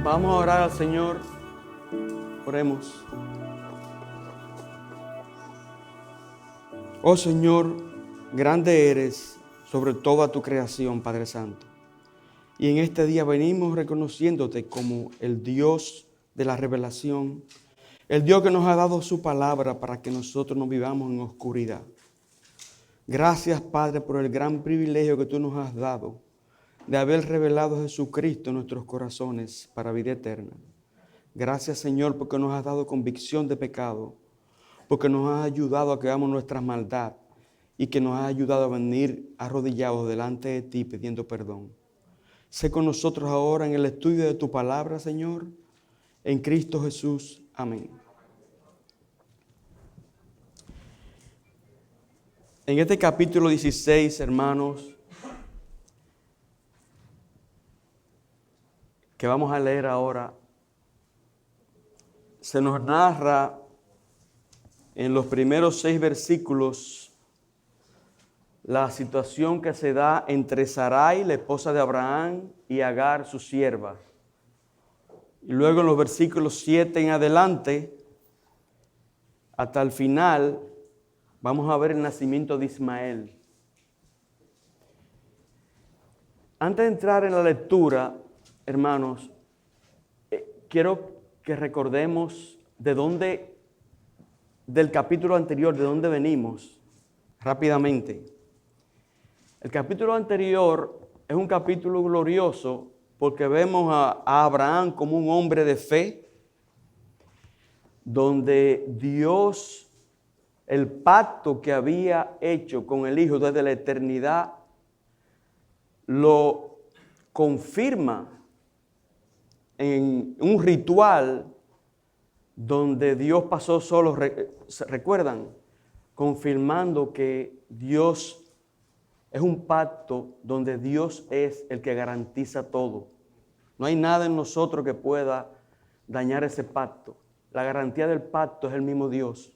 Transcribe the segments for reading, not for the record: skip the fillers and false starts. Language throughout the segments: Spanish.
Vamos a orar al Señor. Oremos. Oh Señor, grande eres sobre toda tu creación, Padre Santo. Y en este día venimos reconociéndote como el Dios de la revelación, el Dios que nos ha dado su palabra para que nosotros no vivamos en oscuridad. Gracias, Padre, por el gran privilegio que tú nos has dado de haber revelado a Jesucristo en nuestros corazones para vida eterna. Gracias, Señor, porque nos has dado convicción de pecado, porque nos has ayudado a que veamos nuestra maldad y que nos has ayudado a venir arrodillados delante de ti pidiendo perdón. Sé con nosotros ahora en el estudio de tu palabra, Señor, en Cristo Jesús. Amén. En este capítulo 16, hermanos, que vamos a leer ahora, se nos narra en los primeros 6 versículos la situación que se da entre Sarai, la esposa de Abraham, y Agar, su sierva. Y luego en los versículos 7 en adelante, hasta el final, vamos a ver el nacimiento de Ismael. Antes de entrar en la lectura, hermanos, quiero que recordemos del capítulo anterior, de dónde venimos, rápidamente. El capítulo anterior es un capítulo glorioso porque vemos a Abraham como un hombre de fe, donde Dios, el pacto que había hecho con el Hijo desde la eternidad, lo confirma en un ritual donde Dios pasó solo, ¿recuerdan? Confirmando que Dios es un pacto donde Dios es el que garantiza todo. No hay nada en nosotros que pueda dañar ese pacto. La garantía del pacto es el mismo Dios.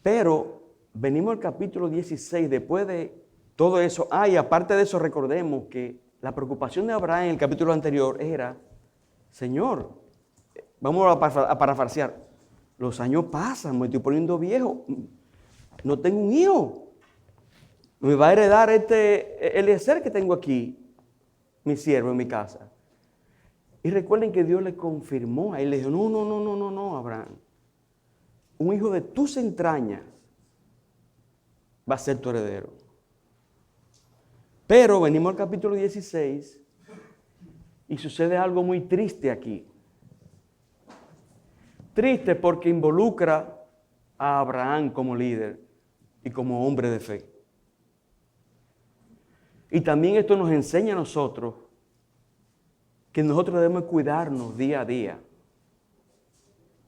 Pero venimos al capítulo 16, después de todo eso. Y aparte de eso, recordemos que la preocupación de Abraham en el capítulo anterior era, Señor, vamos a parafrasear, los años pasan, me estoy poniendo viejo, no tengo un hijo. Me va a heredar Eliezer que tengo aquí, mi siervo en mi casa. Y recuerden que Dios le confirmó, ahí le dijo, no, Abraham. Un hijo de tus entrañas va a ser tu heredero. Pero venimos al capítulo 16 y sucede algo muy triste aquí. Triste porque involucra a Abraham como líder y como hombre de fe. Y también esto nos enseña a nosotros que nosotros debemos cuidarnos día a día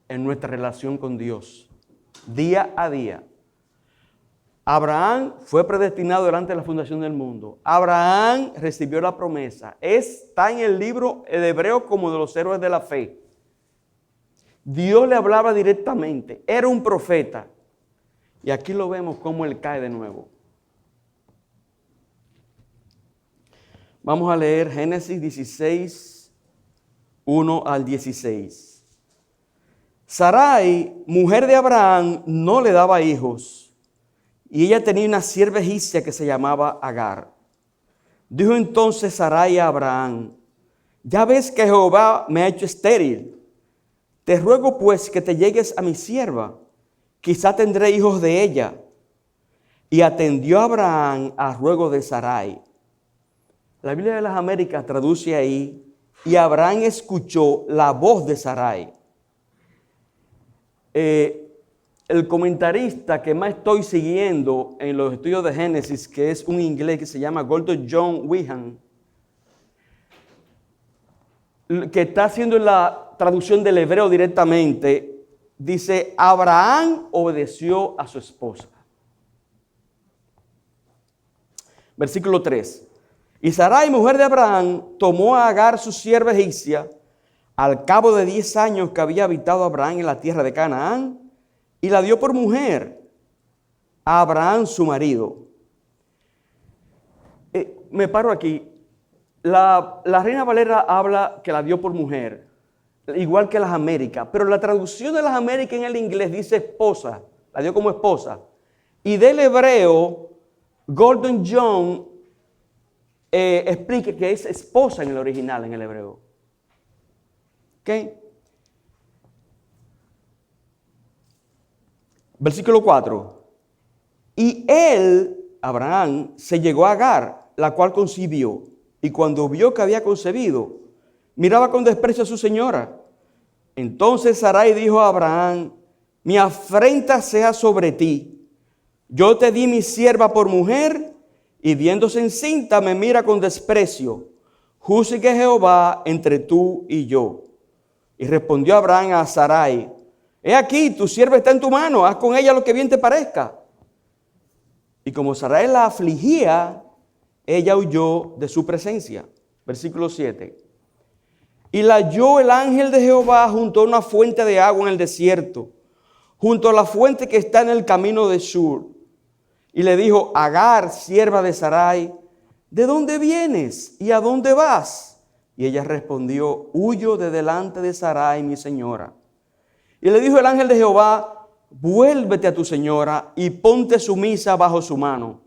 en nuestra relación con Dios. Día a día. Abraham fue predestinado delante de la fundación del mundo. Abraham recibió la promesa. Está en el libro de Hebreo como de los héroes de la fe. Dios le hablaba directamente. Era un profeta. Y aquí lo vemos cómo él cae de nuevo. Vamos a leer Génesis 16, 1 al 16. Sarai, mujer de Abraham, no le daba hijos, y ella tenía una sierva egipcia que se llamaba Agar. Dijo entonces Sarai a Abraham, ya ves que Jehová me ha hecho estéril. Te ruego pues que te llegues a mi sierva, quizá tendré hijos de ella. Y atendió Abraham al ruego de Sarai. La Biblia de las Américas traduce ahí, y Abraham escuchó la voz de Sarai. El comentarista que más estoy siguiendo en los estudios de Génesis, que es un inglés que se llama Gordon John Wihan, que está haciendo la traducción del hebreo directamente, dice, Abraham obedeció a su esposa. Versículo 3. Y Sarai, mujer de Abraham, tomó a Agar, su sierva egipcia, al cabo de 10 años que había habitado Abraham en la tierra de Canaán, y la dio por mujer a Abraham, su marido. Me paro aquí. La Reina Valera habla que la dio por mujer, igual que las Américas, pero la traducción de las Américas en el inglés dice esposa, la dio como esposa. Y del hebreo, Gordon John explica que es esposa en el original, en el hebreo. ¿Ok? Versículo 4. Y él, Abraham, se llegó a Agar, la cual concibió. Y cuando vio que había concebido, miraba con desprecio a su señora. Entonces Sarai dijo a Abraham: mi afrenta sea sobre ti. Yo te di mi sierva por mujer, y viéndose encinta me mira con desprecio. Juzgue Jehová entre tú y yo. Y respondió Abraham a Sarai: he aquí, tu sierva está en tu mano, haz con ella lo que bien te parezca. Y como Sarai la afligía, ella huyó de su presencia. Versículo 7. Y la halló el ángel de Jehová junto a una fuente de agua en el desierto, junto a la fuente que está en el camino de Shur. Y le dijo: Agar, sierva de Sarai, ¿de dónde vienes y a dónde vas? Y ella respondió: huyo de delante de Sarai, mi señora. Y le dijo el ángel de Jehová: vuélvete a tu señora y ponte sumisa bajo su mano.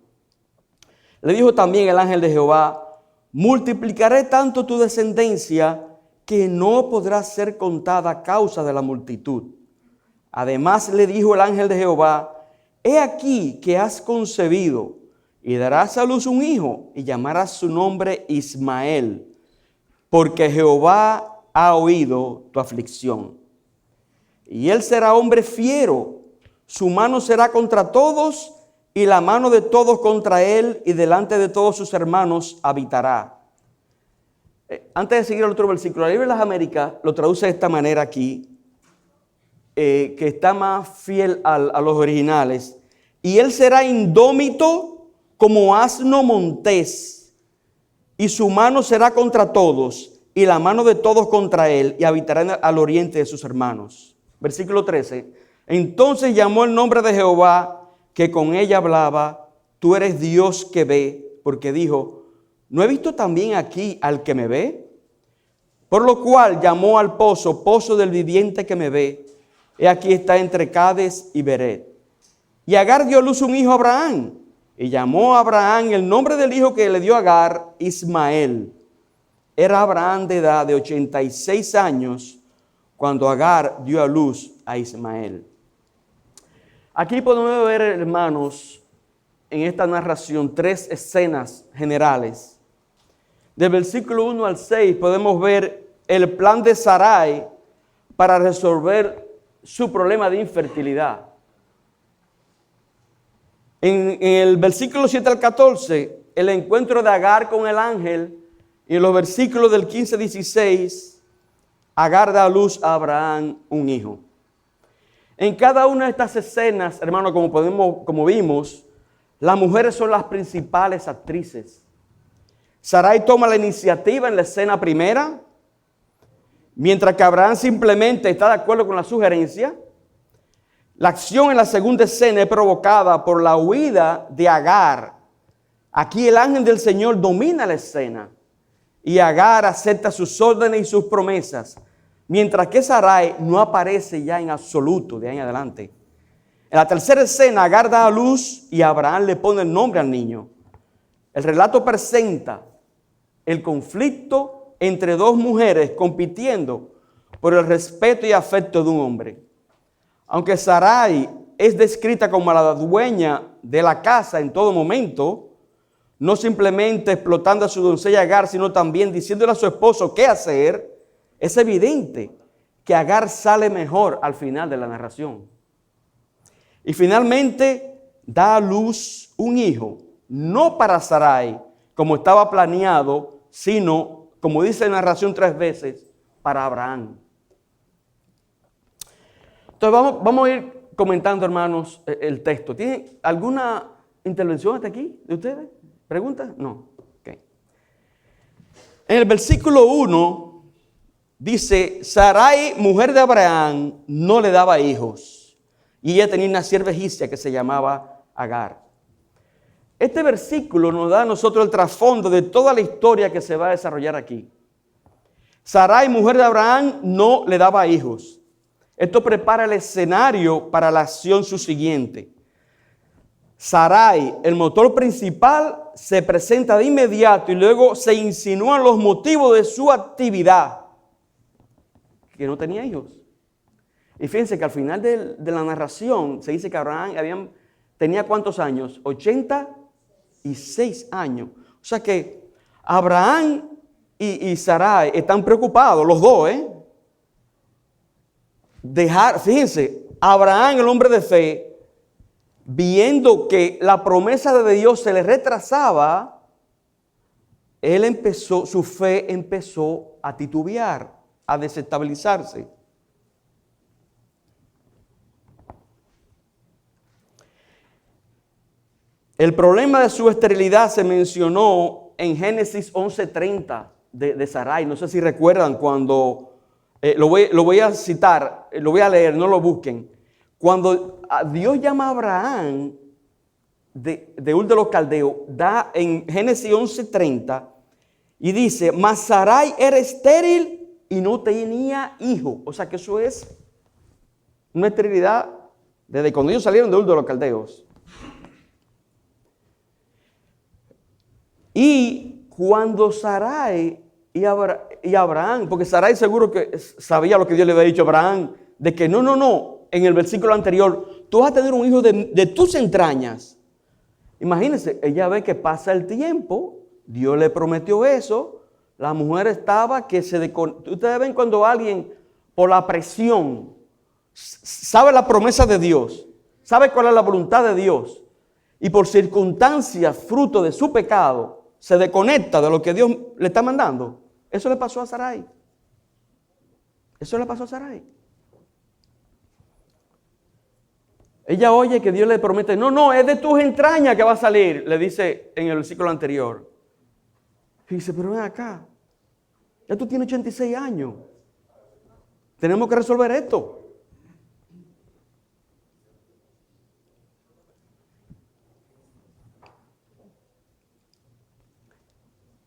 Le dijo también el ángel de Jehová: multiplicaré tanto tu descendencia que no podrá ser contada a causa de la multitud. Además le dijo el ángel de Jehová: he aquí que has concebido y darás a luz un hijo y llamarás su nombre Ismael, porque Jehová ha oído tu aflicción. Y él será hombre fiero, su mano será contra todos y la mano de todos contra él, y delante de todos sus hermanos habitará. Antes de seguir al otro versículo, la Biblia de las Américas lo traduce de esta manera aquí, que está más fiel a los originales. Y él será indómito como asno montés, y su mano será contra todos, y la mano de todos contra él, y habitará al oriente de sus hermanos. Versículo 13. Entonces llamó el nombre de Jehová, que con ella hablaba: tú eres Dios que ve, porque dijo: ¿no he visto también aquí al que me ve? Por lo cual llamó al pozo, pozo del viviente que me ve. He aquí está entre Cades y Beret. Y Agar dio a luz un hijo a Abraham, y llamó a Abraham el nombre del hijo que le dio a Agar, Ismael. Era Abraham de edad de 86 años cuando Agar dio a luz a Ismael. Aquí podemos ver, hermanos, en esta narración, tres escenas generales. Del versículo 1 al 6 podemos ver el plan de Sarai para resolver su problema de infertilidad. En el versículo 7 al 14, el encuentro de Agar con el ángel, y en los versículos del 15 al 16, Agar da a luz a Abraham un hijo. En cada una de estas escenas, hermano, como vimos, las mujeres son las principales actrices. Sarai toma la iniciativa en la escena primera, mientras que Abraham simplemente está de acuerdo con la sugerencia. La acción en la segunda escena es provocada por la huida de Agar. Aquí el ángel del Señor domina la escena y Agar acepta sus órdenes y sus promesas, mientras que Sarai no aparece ya en absoluto de ahí en adelante. En la tercera escena, Agar da a luz y Abraham le pone el nombre al niño. El relato presenta el conflicto entre dos mujeres compitiendo por el respeto y afecto de un hombre. Aunque Sarai es descrita como la dueña de la casa en todo momento, no simplemente explotando a su doncella Agar, sino también diciéndole a su esposo qué hacer, es evidente que Agar sale mejor al final de la narración. Y finalmente da a luz un hijo, no para Sarai, como estaba planeado, sino, como dice la narración 3 veces, para Abraham. Entonces vamos a ir comentando, hermanos, el texto. ¿Tienen alguna intervención hasta aquí de ustedes? ¿Preguntas? No. Okay. En el versículo 1 dice: Sarai, mujer de Abraham, no le daba hijos, y ella tenía una sierva egipcia que se llamaba Agar. Este versículo nos da a nosotros el trasfondo de toda la historia que se va a desarrollar aquí. Sarai, mujer de Abraham, no le daba hijos. Esto prepara el escenario para la acción subsiguiente. Sarai, el motor principal, se presenta de inmediato y luego se insinúan los motivos de su actividad, que no tenía hijos. Y fíjense que al final de la narración se dice que Abraham tenía ¿cuántos años? 86 años. O sea que Abraham y Sarai están preocupados, los dos, Fíjense, Abraham, el hombre de fe, viendo que la promesa de Dios se le retrasaba, su fe empezó a titubear, a desestabilizarse. El problema de su esterilidad se mencionó en Génesis 11:30 de Sarai. No sé si recuerdan cuando, lo voy a citar, lo voy a leer, no lo busquen. Cuando Dios llama a Abraham de Ur de los Caldeos, da en Génesis 11:30 y dice, mas Sarai era estéril y no tenía hijo. O sea que eso es una esterilidad desde cuando ellos salieron de Ur de los Caldeos. Y cuando Sarai y Abraham, porque Sarai seguro que sabía lo que Dios le había dicho a Abraham, de que no, en el versículo anterior, tú vas a tener un hijo de tus entrañas. Imagínense, ella ve que pasa el tiempo, Dios le prometió eso, la mujer estaba que ustedes ven cuando alguien, por la presión, sabe la promesa de Dios, sabe cuál es la voluntad de Dios, y por circunstancias, fruto de su pecado, se desconecta de lo que Dios le está mandando. Eso le pasó a Sarai. Eso le pasó a Sarai. Ella oye que Dios le promete, no, es de tus entrañas que va a salir, le dice en el versículo anterior. Y dice, pero ven acá, ya tú tienes 86 años. Tenemos que resolver esto.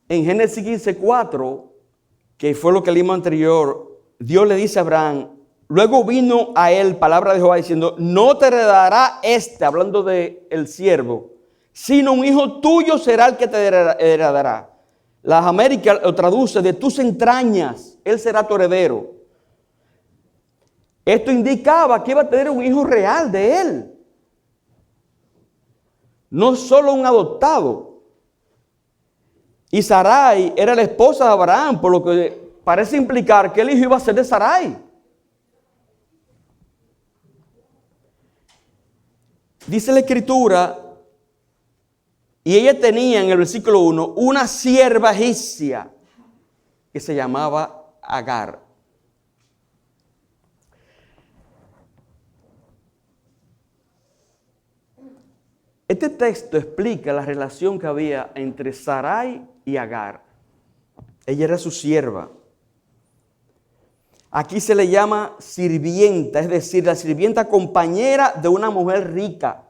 En Génesis 15:4, que fue lo que leímos anterior, Dios le dice a Abraham, luego vino a él palabra de Jehová diciendo, no te heredará hablando de el siervo, sino un hijo tuyo será el que te heredará. Las Américas lo traduce de tus entrañas, él será tu heredero. Esto indicaba que iba a tener un hijo real de él, no solo un adoptado. Y Sarai era la esposa de Abraham, por lo que parece implicar que el hijo iba a ser de Sarai. Dice la Escritura, y ella tenía en el versículo 1 una sierva egipcia que se llamaba Agar. Este texto explica la relación que había entre Sarai y Agar. Ella era su sierva. Aquí se le llama sirvienta, es decir, la sirvienta compañera de una mujer rica.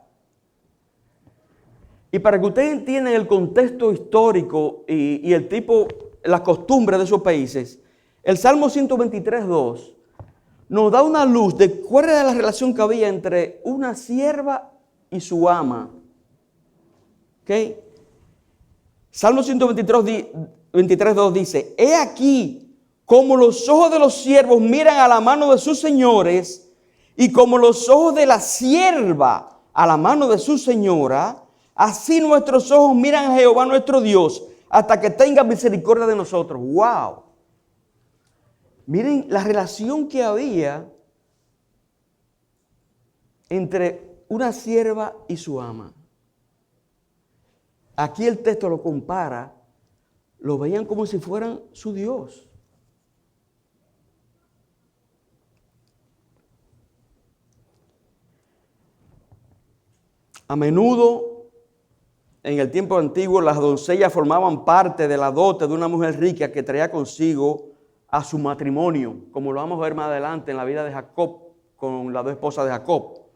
Y para que ustedes entiendan el contexto histórico y el tipo, las costumbres de esos países, el Salmo 123:2 nos da una luz de cuál era la relación que había entre una sierva y su ama. ¿Ok? Salmo 123:2 dice, he aquí como los ojos de los siervos miran a la mano de sus señores y como los ojos de la sierva a la mano de su señora, así nuestros ojos miran a Jehová nuestro Dios hasta que tenga misericordia de nosotros. ¡Wow! Miren la relación que había entre una sierva y su ama. Aquí el texto lo compara, lo veían como si fueran su Dios. A menudo, en el tiempo antiguo, las doncellas formaban parte de la dote de una mujer rica que traía consigo a su matrimonio, como lo vamos a ver más adelante en la vida de Jacob, con las dos esposas de Jacob,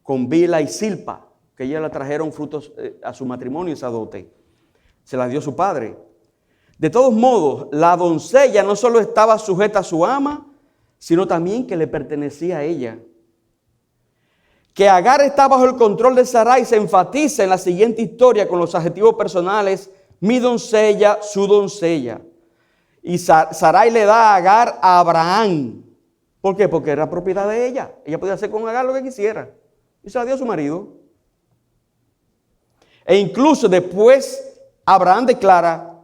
con Bila y Silpa. que ella le trajeron frutos a su matrimonio, esa dote. Se la dio su padre. De todos modos, la doncella no solo estaba sujeta a su ama, sino también que le pertenecía a ella. Que Agar está bajo el control de Sarai se enfatiza en la siguiente historia con los adjetivos personales: mi doncella, su doncella. Y Sarai le da a Agar a Abraham. ¿Por qué? Porque era propiedad de ella. Ella podía hacer con Agar lo que quisiera. Y se la dio a su marido. E incluso después Abraham declara,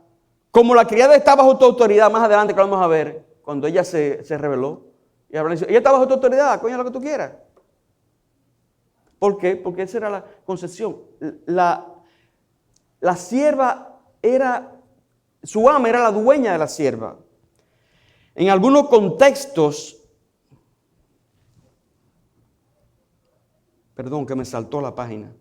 como la criada está bajo tu autoridad, más adelante que lo vamos a ver, cuando ella se rebeló. Y Abraham dice, ella está bajo tu autoridad, coña lo que tú quieras. ¿Por qué? Porque esa era la concesión. La sierva era, su ama era la dueña de la sierva. En algunos contextos, perdón que me saltó la página.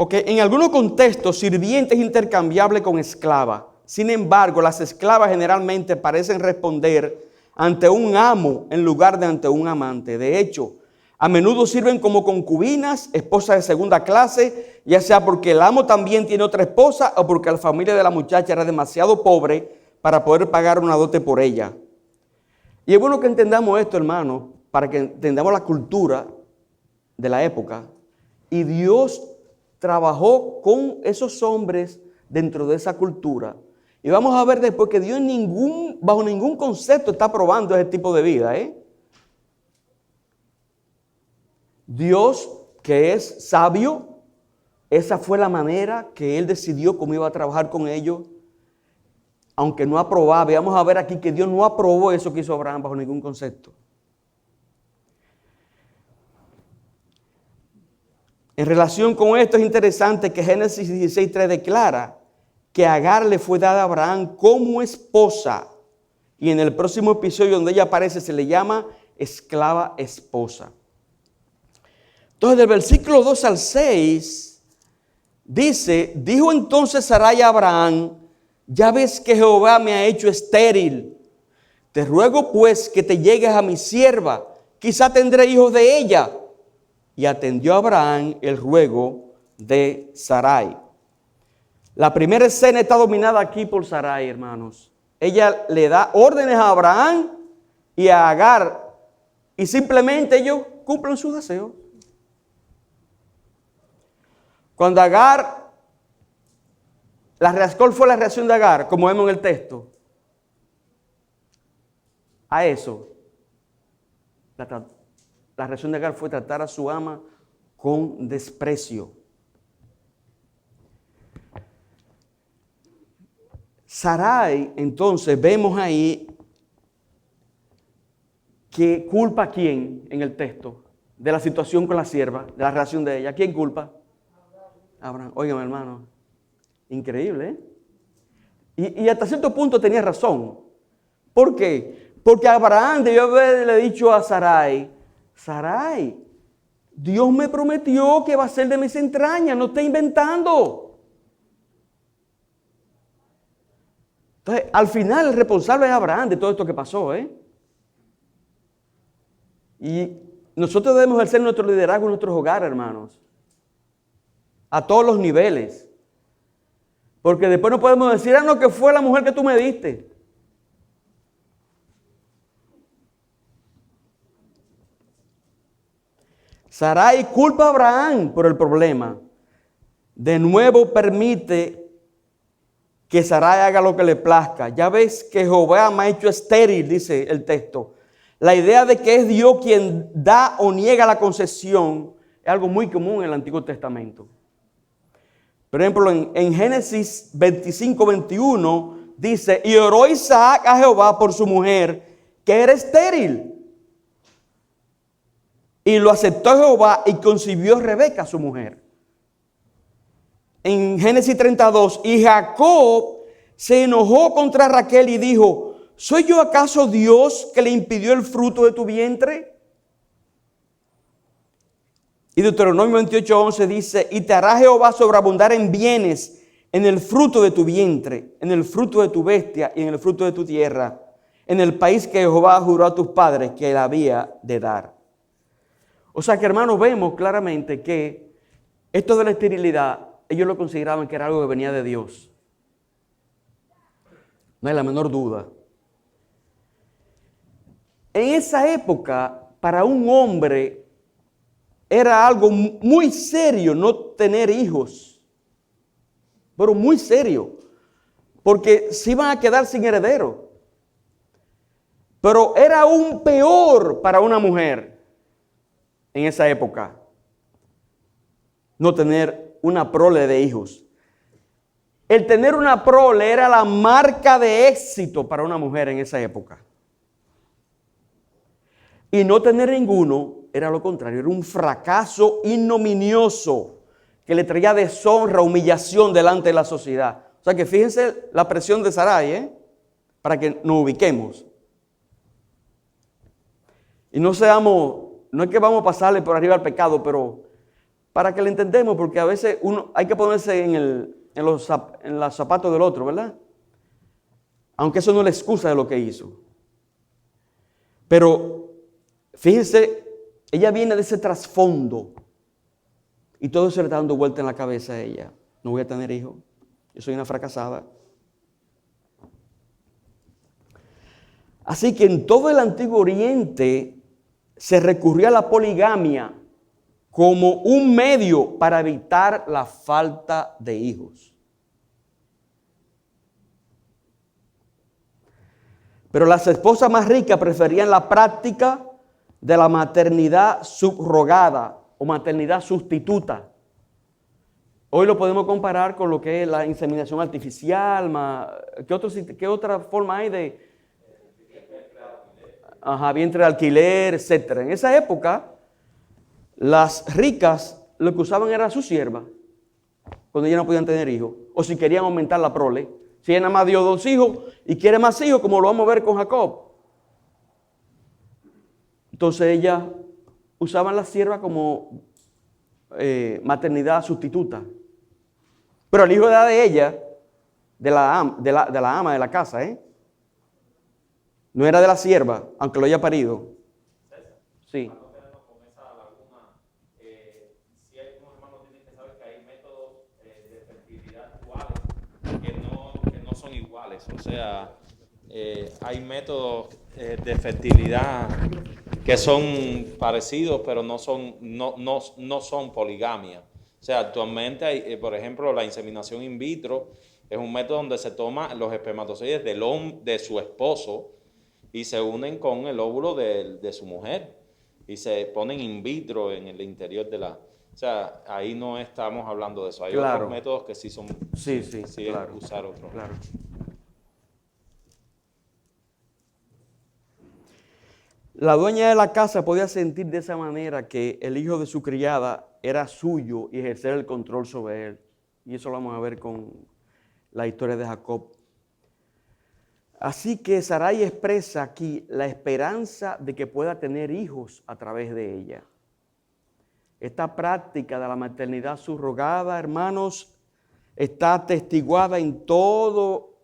En algunos contextos, sirviente es intercambiable con esclava. Sin embargo, las esclavas generalmente parecen responder ante un amo en lugar de ante un amante. De hecho, a menudo sirven como concubinas, esposas de segunda clase, ya sea porque el amo también tiene otra esposa o porque la familia de la muchacha era demasiado pobre para poder pagar una dote por ella. Y es bueno que entendamos esto, hermano, para que entendamos la cultura de la época. Y Dios trabajó con esos hombres dentro de esa cultura. Y vamos a ver después que Dios bajo ningún concepto está probando ese tipo de vida. Dios, que es sabio, esa fue la manera que Él decidió cómo iba a trabajar con ellos. Aunque no aprobaba, y vamos a ver aquí que Dios no aprobó eso que hizo Abraham bajo ningún concepto. En relación con esto es interesante que Génesis 16:3 declara que Agar le fue dada a Abraham como esposa. Y en el próximo episodio donde ella aparece se le llama esclava esposa. Entonces del versículo 2 al 6 dice, dijo entonces Sarai a Abraham, ya ves que Jehová me ha hecho estéril. Te ruego pues que te llegues a mi sierva, quizá tendré hijos de ella. Y atendió a Abraham el ruego de Sarai. La primera escena está dominada aquí por Sarai, hermanos. Ella le da órdenes a Abraham y a Agar. Y simplemente ellos cumplen su deseo. Cuando Agar, ¿cuál fue la reacción de Agar? Como vemos en el texto. A eso. La reacción de Agar fue tratar a su ama con desprecio. Sarai, entonces, vemos ahí que culpa a quién en el texto de la situación con la sierva, de la relación de ella. ¿A quién culpa? Abraham. Óigame, hermano, increíble, Y hasta cierto punto tenía razón. ¿Por qué? Porque Abraham debió haberle dicho a Sarai, Sarai, Dios me prometió que va a ser de mis entrañas, no está inventando. Entonces, al final el responsable es Abraham de todo esto que pasó, Y nosotros debemos ejercer nuestro liderazgo en nuestros hogares, hermanos. A todos los niveles. Porque después no podemos decir, no, que fue la mujer que tú me diste. Sarai culpa a Abraham por el problema. De nuevo permite que Sarai haga lo que le plazca. Ya ves que Jehová me ha hecho estéril, dice el texto. La idea de que es Dios quien da o niega la concesión es algo muy común en el Antiguo Testamento. Por ejemplo, en Génesis 25:21 dice, y oró Isaac a Jehová por su mujer, que era estéril. Y lo aceptó Jehová y concibió Rebeca, su mujer. En Génesis 32, y Jacob se enojó contra Raquel y dijo: ¿soy yo acaso Dios que le impidió el fruto de tu vientre? Y Deuteronomio 28:11 dice: y te hará Jehová sobreabundar en bienes, en el fruto de tu vientre, en el fruto de tu bestia y en el fruto de tu tierra, en el país que Jehová juró a tus padres que le había de dar. O sea que, hermanos, vemos claramente que esto de la esterilidad, ellos lo consideraban que era algo que venía de Dios. No hay la menor duda. En esa época, para un hombre, era algo muy serio no tener hijos. Pero muy serio. Porque se iban a quedar sin heredero. Pero era aún peor para una mujer en esa época no tener una prole de hijos. El tener una prole era la marca de éxito para una mujer en esa época. Y no tener ninguno era lo contrario, era un fracaso ignominioso que le traía deshonra, humillación delante de la sociedad. O sea que fíjense la presión de Sarai, para que nos ubiquemos. Y no es que vamos a pasarle por arriba al pecado, pero para que lo entendemos, porque a veces uno hay que ponerse en los zapatos del otro, ¿verdad? Aunque eso no es la excusa de lo que hizo. Pero fíjense, ella viene de ese trasfondo y todo se le está dando vuelta en la cabeza a ella. No voy a tener hijos, yo soy una fracasada. Así que en todo el Antiguo Oriente se recurrió a la poligamia como un medio para evitar la falta de hijos. Pero las esposas más ricas preferían la práctica de la maternidad subrogada o maternidad sustituta. Hoy lo podemos comparar con lo que es la inseminación artificial. ¿Qué otra forma hay de vientre de alquiler, etcétera? En esa época, las ricas lo que usaban era su sierva, cuando ellas no podían tener hijos, o si querían aumentar la prole. Si ella nada más dio 2 hijos y quiere más hijos, como lo vamos a ver con Jacob. Entonces ellas usaban la sierva como maternidad sustituta. Pero el hijo era de ella, de la ama de la casa, no era de la sierva, aunque lo haya parido. Sí. Si hay unos hermanos tienen que saber que hay métodos de fertilidad actuales que no son iguales. O sea, hay métodos de fertilidad que son parecidos, pero no son poligamia. O sea, actualmente hay, por ejemplo, la inseminación in vitro es un método donde se toman los espermatozoides de su esposo y se unen con el óvulo de su mujer y se ponen in vitro en el interior de la... O sea, ahí no estamos hablando de eso. Hay otros métodos que sí son... Sí, claro, usar otros. Claro. La dueña de la casa podía sentir de esa manera que el hijo de su criada era suyo y ejercer el control sobre él. Y eso lo vamos a ver con la historia de Jacob. Así que Sarai expresa aquí la esperanza de que pueda tener hijos a través de ella. Esta práctica de la maternidad subrogada, hermanos, está atestiguada en todo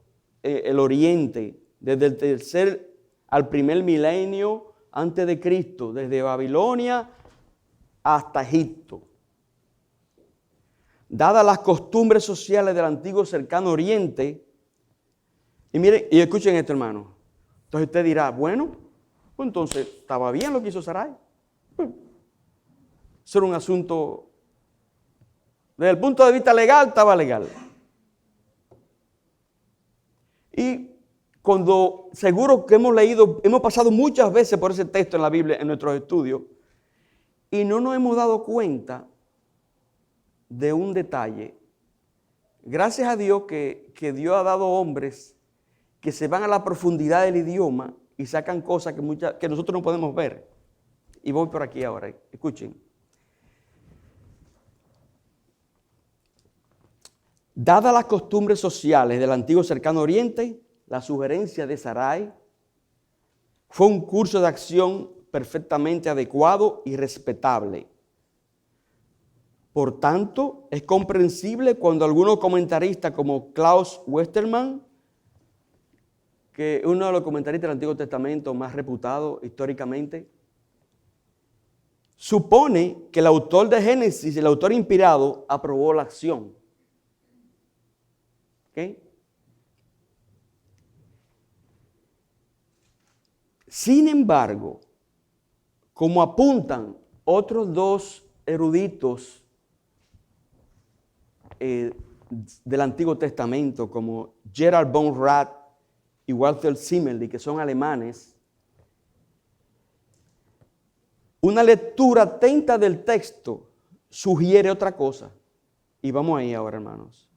el Oriente, desde el 3.er al 1.er milenio antes de Cristo, desde Babilonia hasta Egipto. Dadas las costumbres sociales del antiguo cercano Oriente, y miren, y escuchen esto, hermano. Entonces usted dirá, bueno, pues entonces estaba bien lo que hizo Sarai. Eso era un asunto, desde el punto de vista legal, estaba legal. Y cuando seguro que hemos pasado muchas veces por ese texto en la Biblia, en nuestros estudios, y no nos hemos dado cuenta de un detalle. Gracias a Dios que Dios ha dado hombres que se van a la profundidad del idioma y sacan cosas que nosotros no podemos ver. Y voy por aquí ahora, escuchen. Dadas las costumbres sociales del antiguo cercano oriente, la sugerencia de Sarai fue un curso de acción perfectamente adecuado y respetable. Por tanto, es comprensible cuando algunos comentaristas como Klaus Westermann, que es uno de los comentaristas del Antiguo Testamento más reputados históricamente, supone que el autor de Génesis, el autor inspirado, aprobó la acción. ¿Okay? Sin embargo, como apuntan otros dos eruditos del Antiguo Testamento, como Gerald von Rath y Walter Zimmerli, que son alemanes, una lectura atenta del texto sugiere otra cosa. Y vamos ahí ahora, hermanos.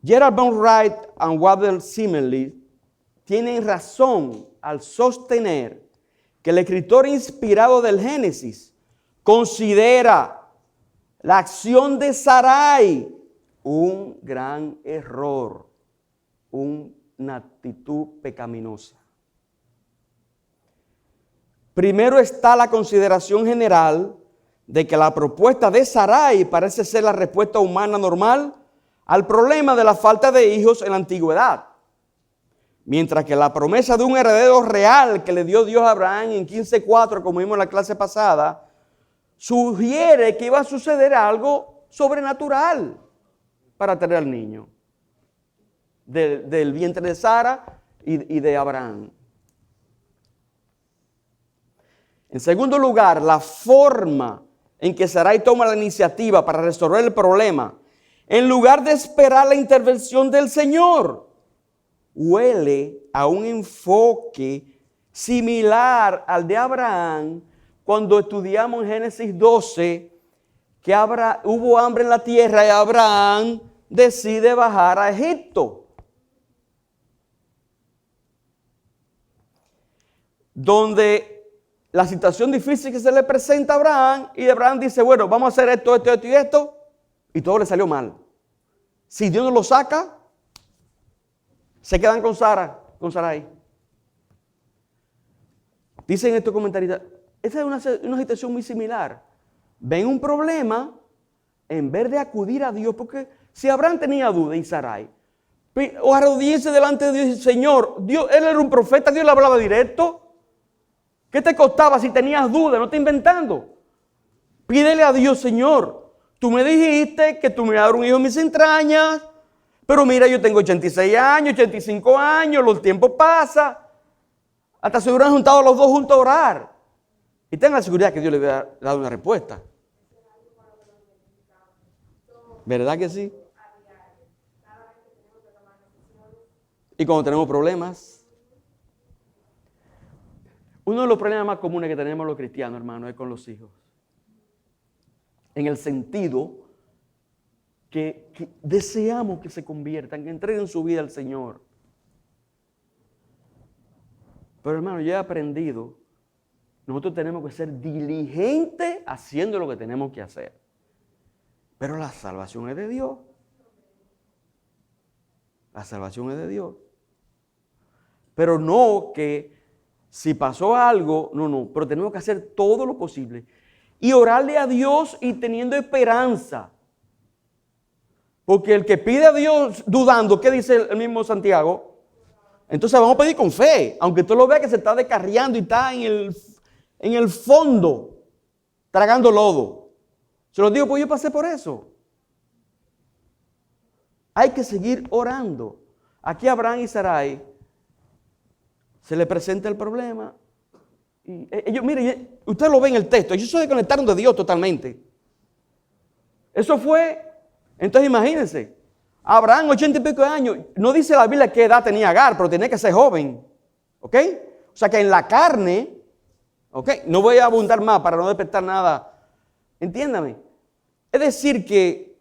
Gerald von Wright y Walter Zimmerli tienen razón al sostener que el escritor inspirado del Génesis considera la acción de Sarai un gran error, una actitud pecaminosa. Primero está la consideración general de que la propuesta de Sarai parece ser la respuesta humana normal al problema de la falta de hijos en la antigüedad. Mientras que la promesa de un heredero real que le dio Dios a Abraham en 15:4, como vimos en la clase pasada, sugiere que iba a suceder algo sobrenatural para tener al niño del vientre de Sara y de Abraham. En segundo lugar, la forma en que Sarai toma la iniciativa para resolver el problema, en lugar de esperar la intervención del Señor, huele a un enfoque similar al de Abraham cuando estudiamos en Génesis 12 que hubo hambre en la tierra y Abraham decide bajar a Egipto, donde la situación difícil que se le presenta a Abraham, y Abraham dice, bueno, vamos a hacer esto, esto, esto y esto, y todo le salió mal. Si Dios no lo saca, se quedan con Sarai. Dicen estos comentaristas, esa es una situación muy similar. Ven un problema, en vez de acudir a Dios, porque si Abraham tenía duda y Sarai, o arrodillarse delante de Dios y decir, Señor, Dios, él era un profeta, Dios le hablaba directo. ¿Qué te costaba si tenías dudas? No te inventando. Pídele a Dios, Señor, tú me dijiste que tú me ibas a dar un hijo en mis entrañas, pero mira, yo tengo 86 años, 85 años, los tiempos pasan. Hasta se hubieran juntado los dos juntos a orar. Y tengan la seguridad que Dios le hubiera dado una respuesta. ¿Verdad que sí? Y cuando tenemos problemas, uno de los problemas más comunes que tenemos los cristianos, hermanos, es con los hijos. En el sentido que deseamos que se conviertan, que entreguen su vida al Señor. Pero hermano, yo he aprendido, nosotros tenemos que ser diligentes haciendo lo que tenemos que hacer. Pero la salvación es de Dios. La salvación es de Dios. Pero no que si pasó algo, no, pero tenemos que hacer todo lo posible. Y orarle a Dios y teniendo esperanza. Porque el que pide a Dios dudando, ¿qué dice el mismo Santiago? Entonces vamos a pedir con fe, aunque tú lo veas que se está descarriando y está en el fondo, tragando lodo. Se lo digo, pues yo pasé por eso. Hay que seguir orando. Aquí Abraham y Sarai se le presenta el problema. Y ellos, mire, usted lo ve en el texto, ellos se desconectaron de Dios totalmente. Eso fue, entonces imagínense, Abraham, 80 y pico de años, no dice la Biblia qué edad tenía Agar, pero tenía que ser joven. ¿Ok? O sea que en la carne, ¿ok? No voy a abundar más para no despertar nada. Entiéndame. Es decir que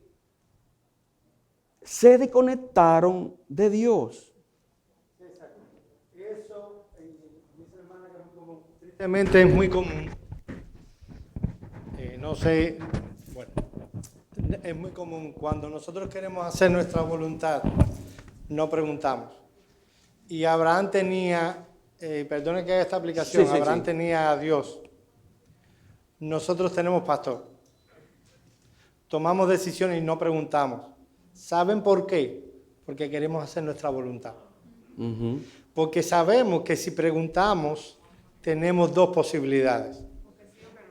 se desconectaron de Dios. Eso, dice la hermana, que es muy común. Tristemente es muy común. No sé, bueno, Es muy común, cuando nosotros queremos hacer nuestra voluntad, no preguntamos. Y Abraham tenía, perdone que haga esta aplicación, Sí, Abraham sí. tenía a Dios. Nosotros tenemos pastor. Tomamos decisiones y no preguntamos. ¿Saben por qué? Porque queremos hacer nuestra voluntad. Ujú. Porque sabemos que si preguntamos, tenemos dos posibilidades.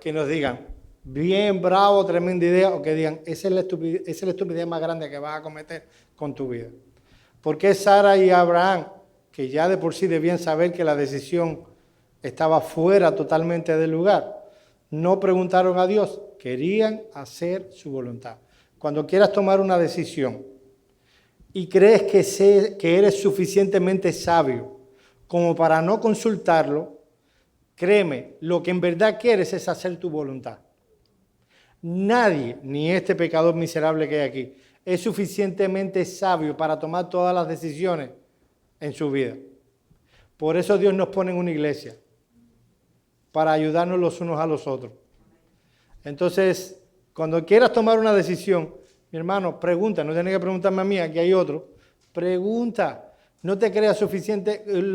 Que nos digan, bien, bravo, tremenda idea, o que digan, esa es la estupidez más grande que vas a cometer con tu vida. ¿Por qué Sara y Abraham, que ya de por sí debían saber que la decisión estaba fuera totalmente del lugar, no preguntaron a Dios? Querían hacer su voluntad. Cuando quieras tomar una decisión y crees que eres suficientemente sabio como para no consultarlo, créeme, lo que en verdad quieres es hacer tu voluntad. Nadie, ni este pecador miserable que hay aquí, es suficientemente sabio para tomar todas las decisiones en su vida. Por eso Dios nos pone en una iglesia, para ayudarnos los unos a los otros. Entonces, cuando quieras tomar una decisión, mi hermano, pregunta, no tienes que preguntarme a mí, aquí hay otro. Pregunta, no te creas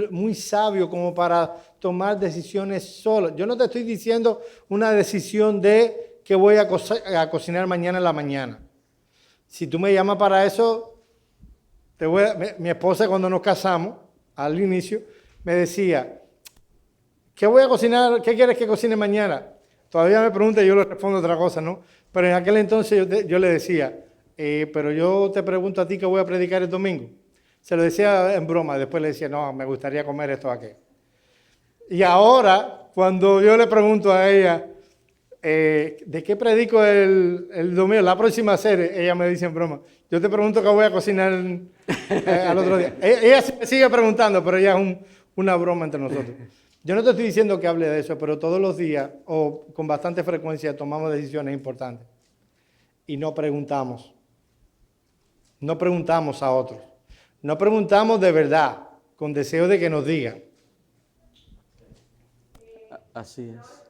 muy sabio como para tomar decisiones solo. Yo no te estoy diciendo una decisión de que voy a cocinar mañana en la mañana. Si tú me llamas para eso, mi esposa cuando nos casamos, al inicio, me decía, ¿qué voy a cocinar? ¿Qué quieres que cocine mañana? Todavía me pregunta y yo le respondo otra cosa, ¿no? Pero en aquel entonces yo le decía, pero yo te pregunto a ti qué voy a predicar el domingo. Se lo decía en broma, después le decía, no, me gustaría comer esto aquí. Y ahora, cuando yo le pregunto a ella, ¿de qué predico el domingo, la próxima serie? Ella me dice en broma, yo te pregunto qué voy a cocinar al otro día. Ella me sigue preguntando, pero ella es una broma entre nosotros. Yo no te estoy diciendo que hable de eso, pero todos los días o con bastante frecuencia tomamos decisiones importantes y no preguntamos. No preguntamos a otros. No preguntamos de verdad, con deseo de que nos digan. Así es.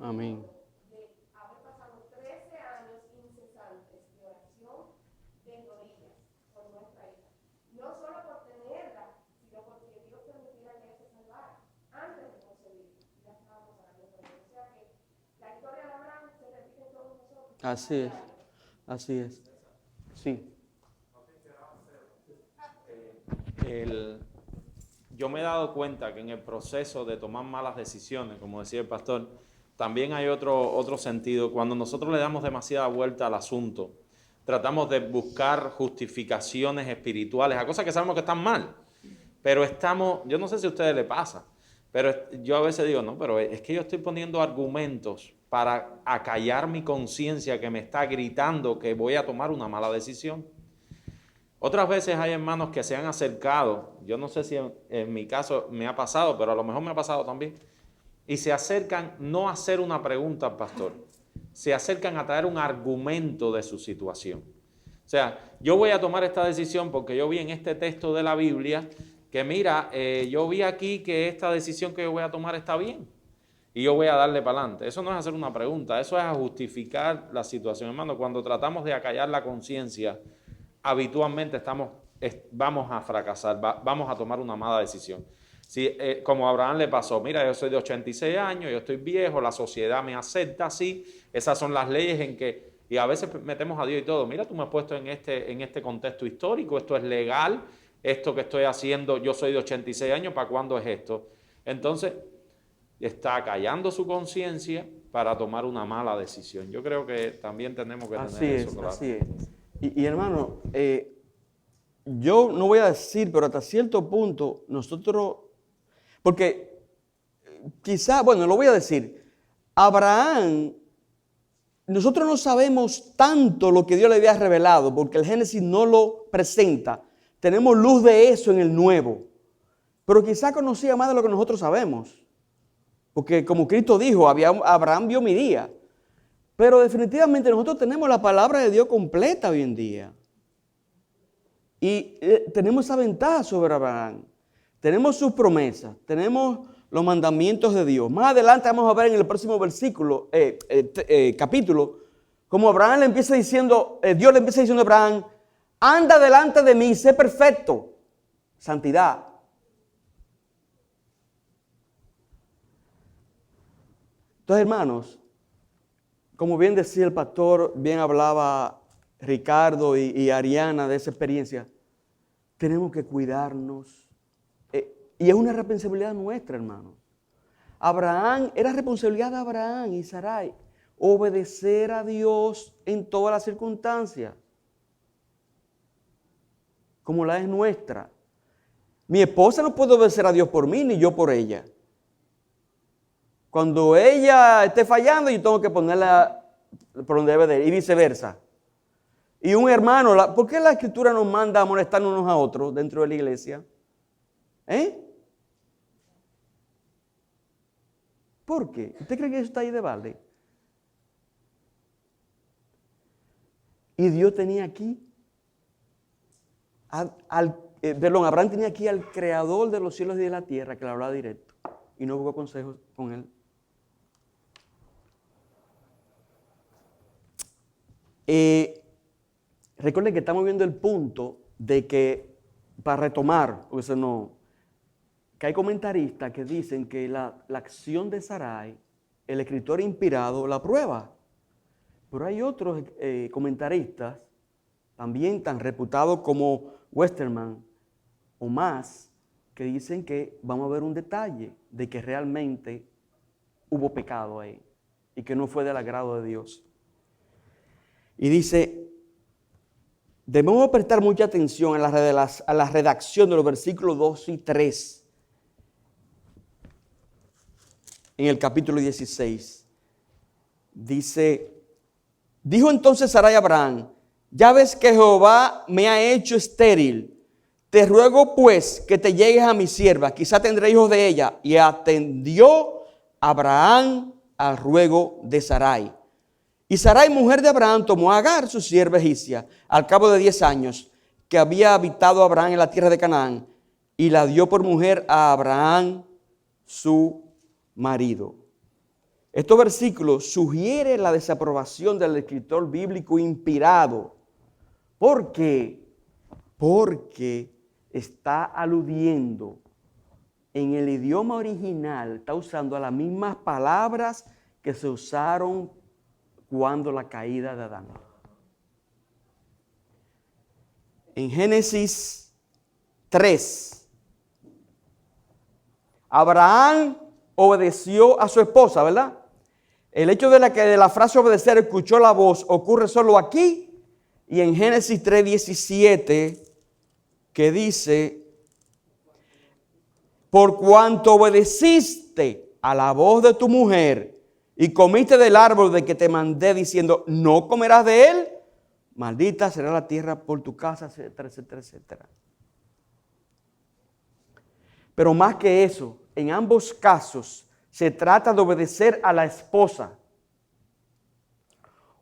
Amén. Así es, así es. Sí. Yo me he dado cuenta que en el proceso de tomar malas decisiones, como decía el pastor, también hay otro sentido. Cuando nosotros le damos demasiada vuelta al asunto, tratamos de buscar justificaciones espirituales a cosas que sabemos que están mal, pero yo no sé si a ustedes les pasa, pero yo a veces digo, no, pero es que yo estoy poniendo argumentos para acallar mi conciencia que me está gritando que voy a tomar una mala decisión. Otras veces hay hermanos que se han acercado, yo no sé si en mi caso me ha pasado, pero a lo mejor me ha pasado también, y se acercan no a hacer una pregunta al pastor, se acercan a traer un argumento de su situación. O sea, yo voy a tomar esta decisión porque yo vi en este texto de la Biblia que mira, yo vi aquí que esta decisión que yo voy a tomar está bien y yo voy a darle para adelante. Eso no es hacer una pregunta, eso es a justificar la situación. Hermano, cuando tratamos de acallar la conciencia, habitualmente vamos a fracasar, vamos a tomar una mala decisión. Si, como a Abraham le pasó, mira, yo soy de 86 años, yo estoy viejo, la sociedad me acepta así, esas son las leyes en que, y a veces metemos a Dios y todo, mira, tú me has puesto en este contexto histórico, esto es legal, esto que estoy haciendo, yo soy de 86 años, ¿para cuándo es esto? Entonces, está callando su conciencia para tomar una mala decisión. Yo creo que también tenemos que tener eso claro. Así es. Y hermano, yo no voy a decir, pero hasta cierto punto nosotros, porque quizá, bueno, lo voy a decir, Abraham, nosotros no sabemos tanto lo que Dios le había revelado, porque el Génesis no lo presenta. Tenemos luz de eso en el Nuevo, pero quizá conocía más de lo que nosotros sabemos, porque como Cristo dijo, Abraham vio mi día, pero definitivamente nosotros tenemos la palabra de Dios completa hoy en día. Y tenemos esa ventaja sobre Abraham. Tenemos sus promesas, tenemos los mandamientos de Dios. Más adelante vamos a ver en el próximo versículo, capítulo, como Abraham le empieza diciendo, Dios le empieza diciendo a Abraham, anda delante de mí, sé perfecto, santidad. Entonces, hermanos, como bien decía el pastor, bien hablaba Ricardo y Ariana de esa experiencia, tenemos que cuidarnos. Y es una responsabilidad nuestra, hermano. Era responsabilidad de Abraham y Sarai obedecer a Dios en todas las circunstancias, como la es nuestra. Mi esposa no puede obedecer a Dios por mí, ni yo por ella. Cuando ella esté fallando, yo tengo que ponerla por donde debe de ir, y viceversa. Y un hermano, ¿por qué la Escritura nos manda a molestarnos unos a otros dentro de la iglesia? ¿Por qué? ¿Usted cree que eso está ahí de balde? Y Dios tenía aquí, Abraham tenía aquí al creador de los cielos y de la tierra que le hablaba directo y no buscó consejos con él. Recuerden que estamos viendo el punto de que, para retomar, porque eso no, que hay comentaristas que dicen que la acción de Sarai, el escritor inspirado la prueba. Pero hay otros comentaristas, también tan reputados como Westermann o más, que dicen que vamos a ver un detalle de que realmente hubo pecado ahí y que no fue del agrado de Dios. Y dice, debemos prestar mucha atención a la redacción de los versículos 2 y 3 en el capítulo 16. Dice, dijo entonces Sarai a Abraham, ya ves que Jehová me ha hecho estéril. Te ruego pues que te llegues a mi sierva, quizá tendré hijos de ella. Y atendió Abraham al ruego de Sarai. Y Sarai, mujer de Abraham, tomó a Agar, su sierva egipcia, al cabo de 10 años, que había habitado Abraham en la tierra de Canaán, y la dio por mujer a Abraham, su marido. Estos versículos sugieren la desaprobación del escritor bíblico inspirado. ¿Por qué? Porque está aludiendo en el idioma original, está usando las mismas palabras que se usaron cuando la caída de Adán. En Génesis 3, Abraham obedeció a su esposa, ¿verdad? El hecho de la frase obedecer, escuchó la voz, ocurre solo aquí y en Génesis 3:17, que dice, por cuanto obedeciste a la voz de tu mujer y comiste del árbol de que te mandé diciendo, no comerás de él, maldita será la tierra por tu casa, etcétera, etcétera, etcétera. Pero más que eso, en ambos casos se trata de obedecer a la esposa.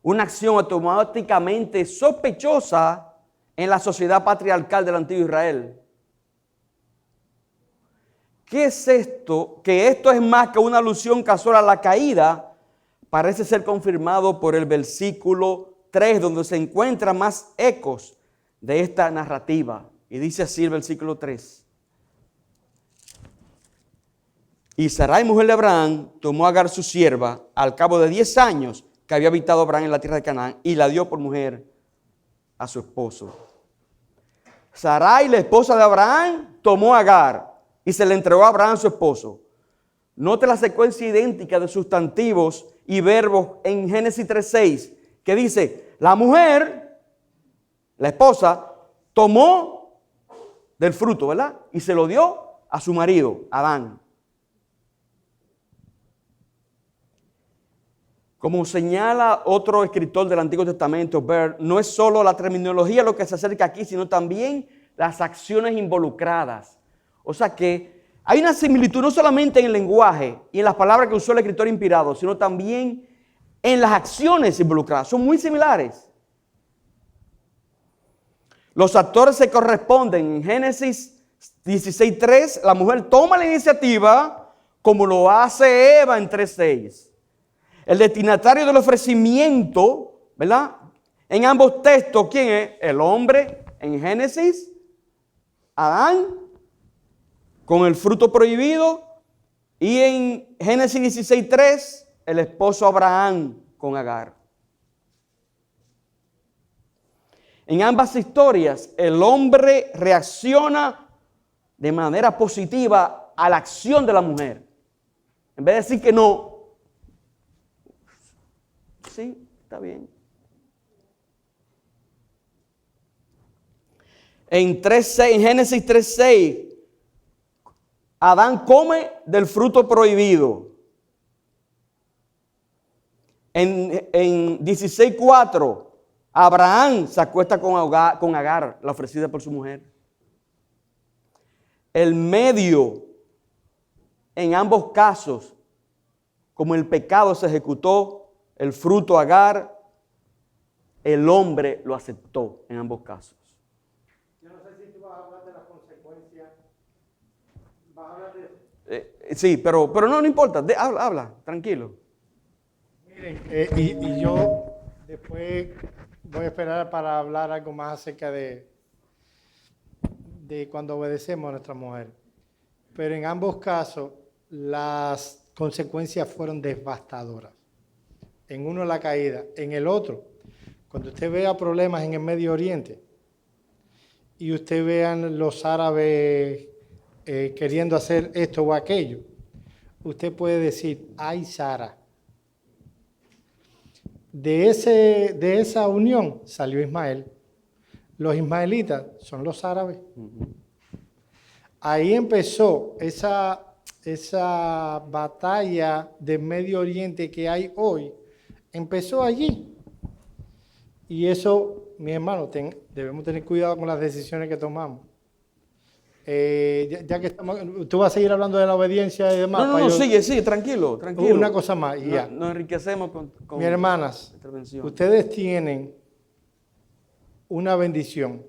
una acción automáticamente sospechosa en la sociedad patriarcal del antiguo Israel. ¿Qué es esto? Que esto es más que una alusión casual a la caída, parece ser confirmado por el versículo 3, donde se encuentran más ecos de esta narrativa. Y dice así el versículo 3. Y Sarai, mujer de Abraham, tomó a Agar su sierva al cabo de 10 años que había habitado Abraham en la tierra de Canaán y la dio por mujer a su esposo. Sarai, la esposa de Abraham, tomó a Agar y se le entregó a Abraham su esposo. Note la secuencia idéntica de sustantivos y verbos en Génesis 3:6, que dice, la mujer, la esposa, tomó del fruto, ¿verdad? Y se lo dio a su marido, Adán. Como señala otro escritor del Antiguo Testamento, Baird, no es solo la terminología lo que se acerca aquí, sino también las acciones involucradas. O sea que hay una similitud no solamente en el lenguaje y en las palabras que usó el escritor inspirado, sino también en las acciones involucradas. Son muy similares. Los actores se corresponden. En Génesis 16:3, la mujer toma la iniciativa como lo hace Eva en 3:6. El destinatario del ofrecimiento, ¿verdad? En ambos textos, ¿quién es? El hombre en Génesis, Adán, con el fruto prohibido. Y en Génesis 16:3, el esposo Abraham con Agar. En ambas historias, el hombre reacciona de manera positiva a la acción de la mujer. En vez de decir que no, sí, está bien. En Génesis 3:6, Adán come del fruto prohibido. En 16:4, Abraham se acuesta con Agar, la ofrecida por su mujer. El medio, en ambos casos, como el pecado se ejecutó, el fruto Agar, el hombre lo aceptó en ambos casos. Yo no sé si tú vas a hablar de las consecuencias. ¿Vas a hablar de eso? Sí, pero no importa, habla, tranquilo. Miren, y yo después voy a esperar para hablar algo más acerca de cuando obedecemos a nuestra mujer. Pero en ambos casos las consecuencias fueron devastadoras. En uno la caída, en el otro, cuando usted vea problemas en el Medio Oriente y usted vean los árabes queriendo hacer esto o aquello, usted puede decir, ay Sara. De esa unión salió Ismael. Los ismaelitas son los árabes. Ahí empezó esa batalla del Medio Oriente que hay hoy. Empezó allí. Y eso, mi hermano, debemos tener cuidado con las decisiones que tomamos. Ya que estamos, tú vas a seguir hablando de la obediencia y demás. No, sigue, tranquilo. Una cosa más y ya. Nos enriquecemos con mis hermanas, intervención. Ustedes tienen una bendición.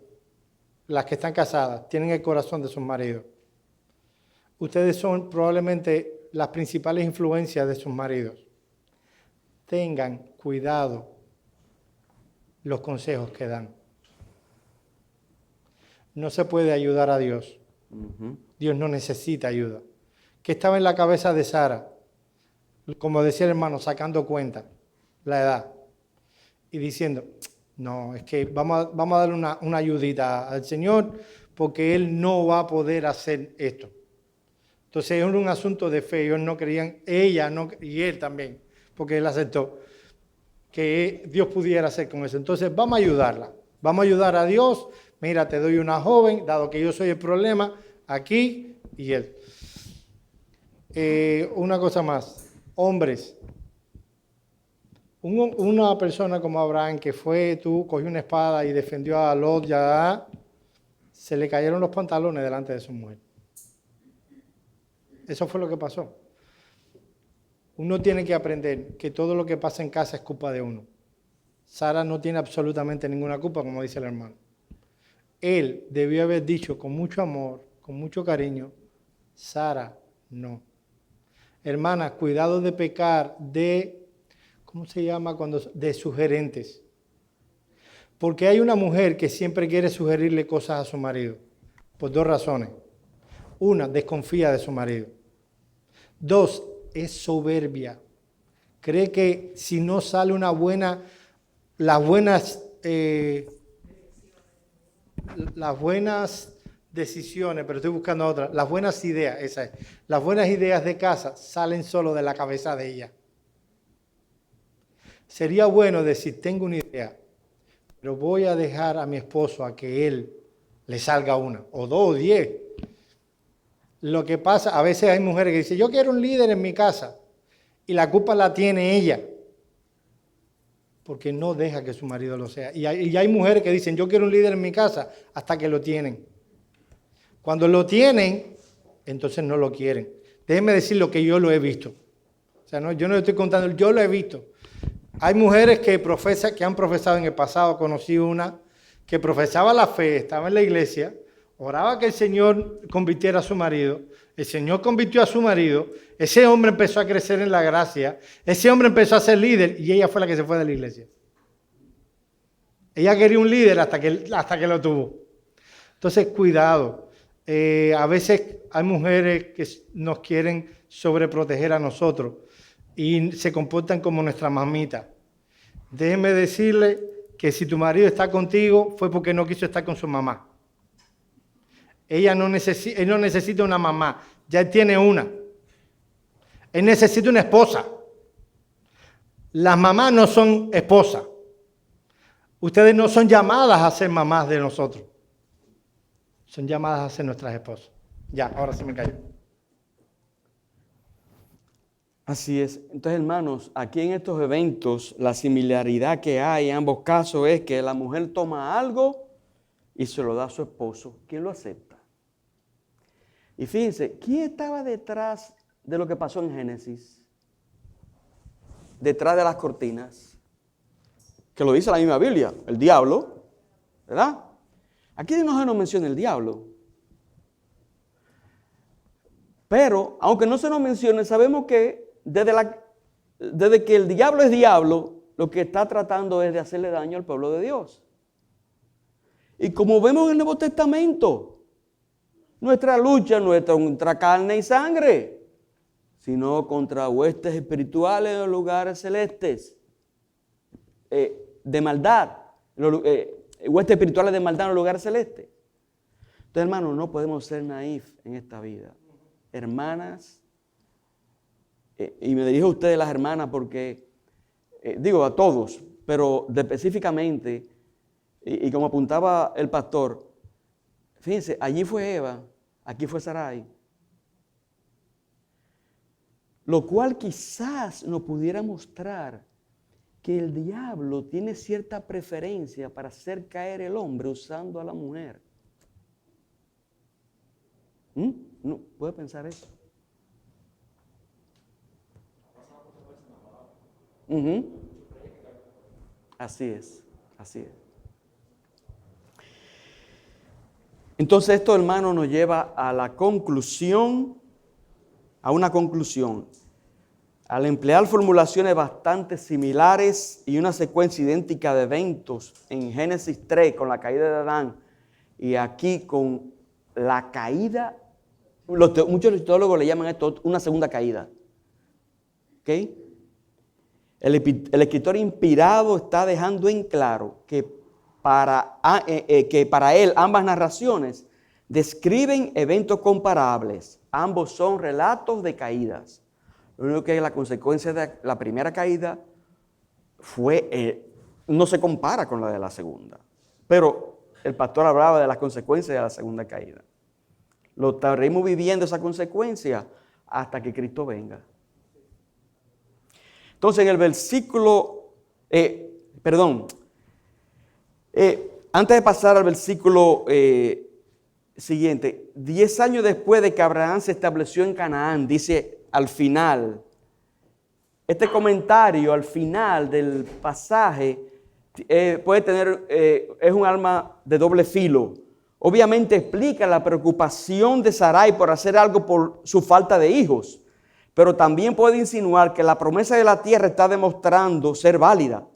Las que están casadas tienen el corazón de sus maridos. Ustedes son probablemente las principales influencias de sus maridos. Tengan cuidado los consejos que dan. No se puede ayudar a Dios. Dios no necesita ayuda. ¿Qué estaba en la cabeza de Sara? Como decía el hermano, sacando cuenta, la edad. Y diciendo, no, es que vamos a darle una ayudita al Señor porque Él no va a poder hacer esto. Entonces es un asunto de fe. Ellos no creían, ella no, y él también, porque él aceptó que Dios pudiera hacer con eso. Entonces vamos a ayudarla. Vamos a ayudar a Dios. Mira, te doy una joven, dado que yo soy el problema, aquí y él. Una cosa más. Hombres. Una persona como Abraham que cogió una espada y defendió a Lot, se le cayeron los pantalones delante de su mujer. Eso fue lo que pasó. Uno tiene que aprender que todo lo que pasa en casa es culpa de uno. Sara no tiene absolutamente ninguna culpa, como dice el hermano. Él debió haber dicho con mucho amor, con mucho cariño, Sara, no. Hermanas, cuidado de pecar de, ¿cómo se llama? De sugerentes. Porque hay una mujer que siempre quiere sugerirle cosas a su marido, por dos razones. Una, desconfía de su marido. Dos, es soberbia. Cree que si no sale las buenas decisiones, pero estoy buscando otra, las buenas ideas, esa es. Las buenas ideas de casa salen solo de la cabeza de ella. Sería bueno decir, tengo una idea, pero voy a dejar a mi esposo a que él le salga una, o dos, o 10. Lo que pasa, a veces hay mujeres que dicen, yo quiero un líder en mi casa, y la culpa la tiene ella, porque no deja que su marido lo sea. Y hay mujeres que dicen, yo quiero un líder en mi casa, hasta que lo tienen. Cuando lo tienen, entonces no lo quieren. Déjenme decir lo que yo lo he visto. O sea, yo no le estoy contando, yo lo he visto. Hay mujeres que han profesado en el pasado, conocí una que profesaba la fe, estaba en la iglesia, oraba que el Señor convirtiera a su marido, el Señor convirtió a su marido, ese hombre empezó a crecer en la gracia, ese hombre empezó a ser líder y ella fue la que se fue de la iglesia. Ella quería un líder hasta que lo tuvo. Entonces, cuidado. A veces hay mujeres que nos quieren sobreproteger a nosotros y se comportan como nuestra mamita. Déjeme decirle que si tu marido está contigo fue porque no quiso estar con su mamá. Él no necesita una mamá, ya él tiene una. Él necesita una esposa. Las mamás no son esposas. Ustedes no son llamadas a ser mamás de nosotros. Son llamadas a ser nuestras esposas. Ya, ahora sí me callo. Así es. Entonces, hermanos, aquí en estos eventos, la similaridad que hay en ambos casos es que la mujer toma algo y se lo da a su esposo. ¿Quién lo acepta? Y fíjense, ¿quién estaba detrás de lo que pasó en Génesis? Detrás de las cortinas. Que lo dice la misma Biblia, el diablo, ¿verdad? Aquí no se nos menciona el diablo. Pero, aunque no se nos mencione, sabemos que desde que el diablo es diablo, lo que está tratando es de hacerle daño al pueblo de Dios. Y como vemos en el Nuevo Testamento, nuestra lucha no es contra carne y sangre, sino contra huestes espirituales en los lugares celestes, de maldad, huestes espirituales de maldad en los lugares celestes. Entonces, hermanos, no podemos ser naif en esta vida. Hermanas, y me dirijo a ustedes las hermanas porque, digo a todos, pero específicamente, y como apuntaba el pastor, fíjense, allí fue Eva, aquí fue Sarai. Lo cual quizás nos pudiera mostrar que el diablo tiene cierta preferencia para hacer caer el hombre usando a la mujer. ¿No puede pensar eso? Así es, así es. Entonces esto, hermano, nos lleva a la conclusión, a una conclusión. Al emplear formulaciones bastante similares y una secuencia idéntica de eventos en Génesis 3 con la caída de Adán y aquí con la caída, muchos teólogos le llaman esto una segunda caída. ¿Ok? El escritor inspirado está dejando en claro que para él ambas narraciones describen eventos comparables. Ambos son relatos de caídas. Lo único que es la consecuencia de la primera caída no se compara con la de la segunda. Pero el pastor hablaba de las consecuencias de la segunda caída. Lo estaremos viviendo esa consecuencia hasta que Cristo venga. Entonces en el versículo, antes de pasar al versículo siguiente, 10 años después de que Abraham se estableció en Canaán, dice al final, este comentario al final del pasaje puede tener, es un arma de doble filo. Obviamente explica la preocupación de Sarai por hacer algo por su falta de hijos, pero también puede insinuar que la promesa de la tierra está demostrando ser válida.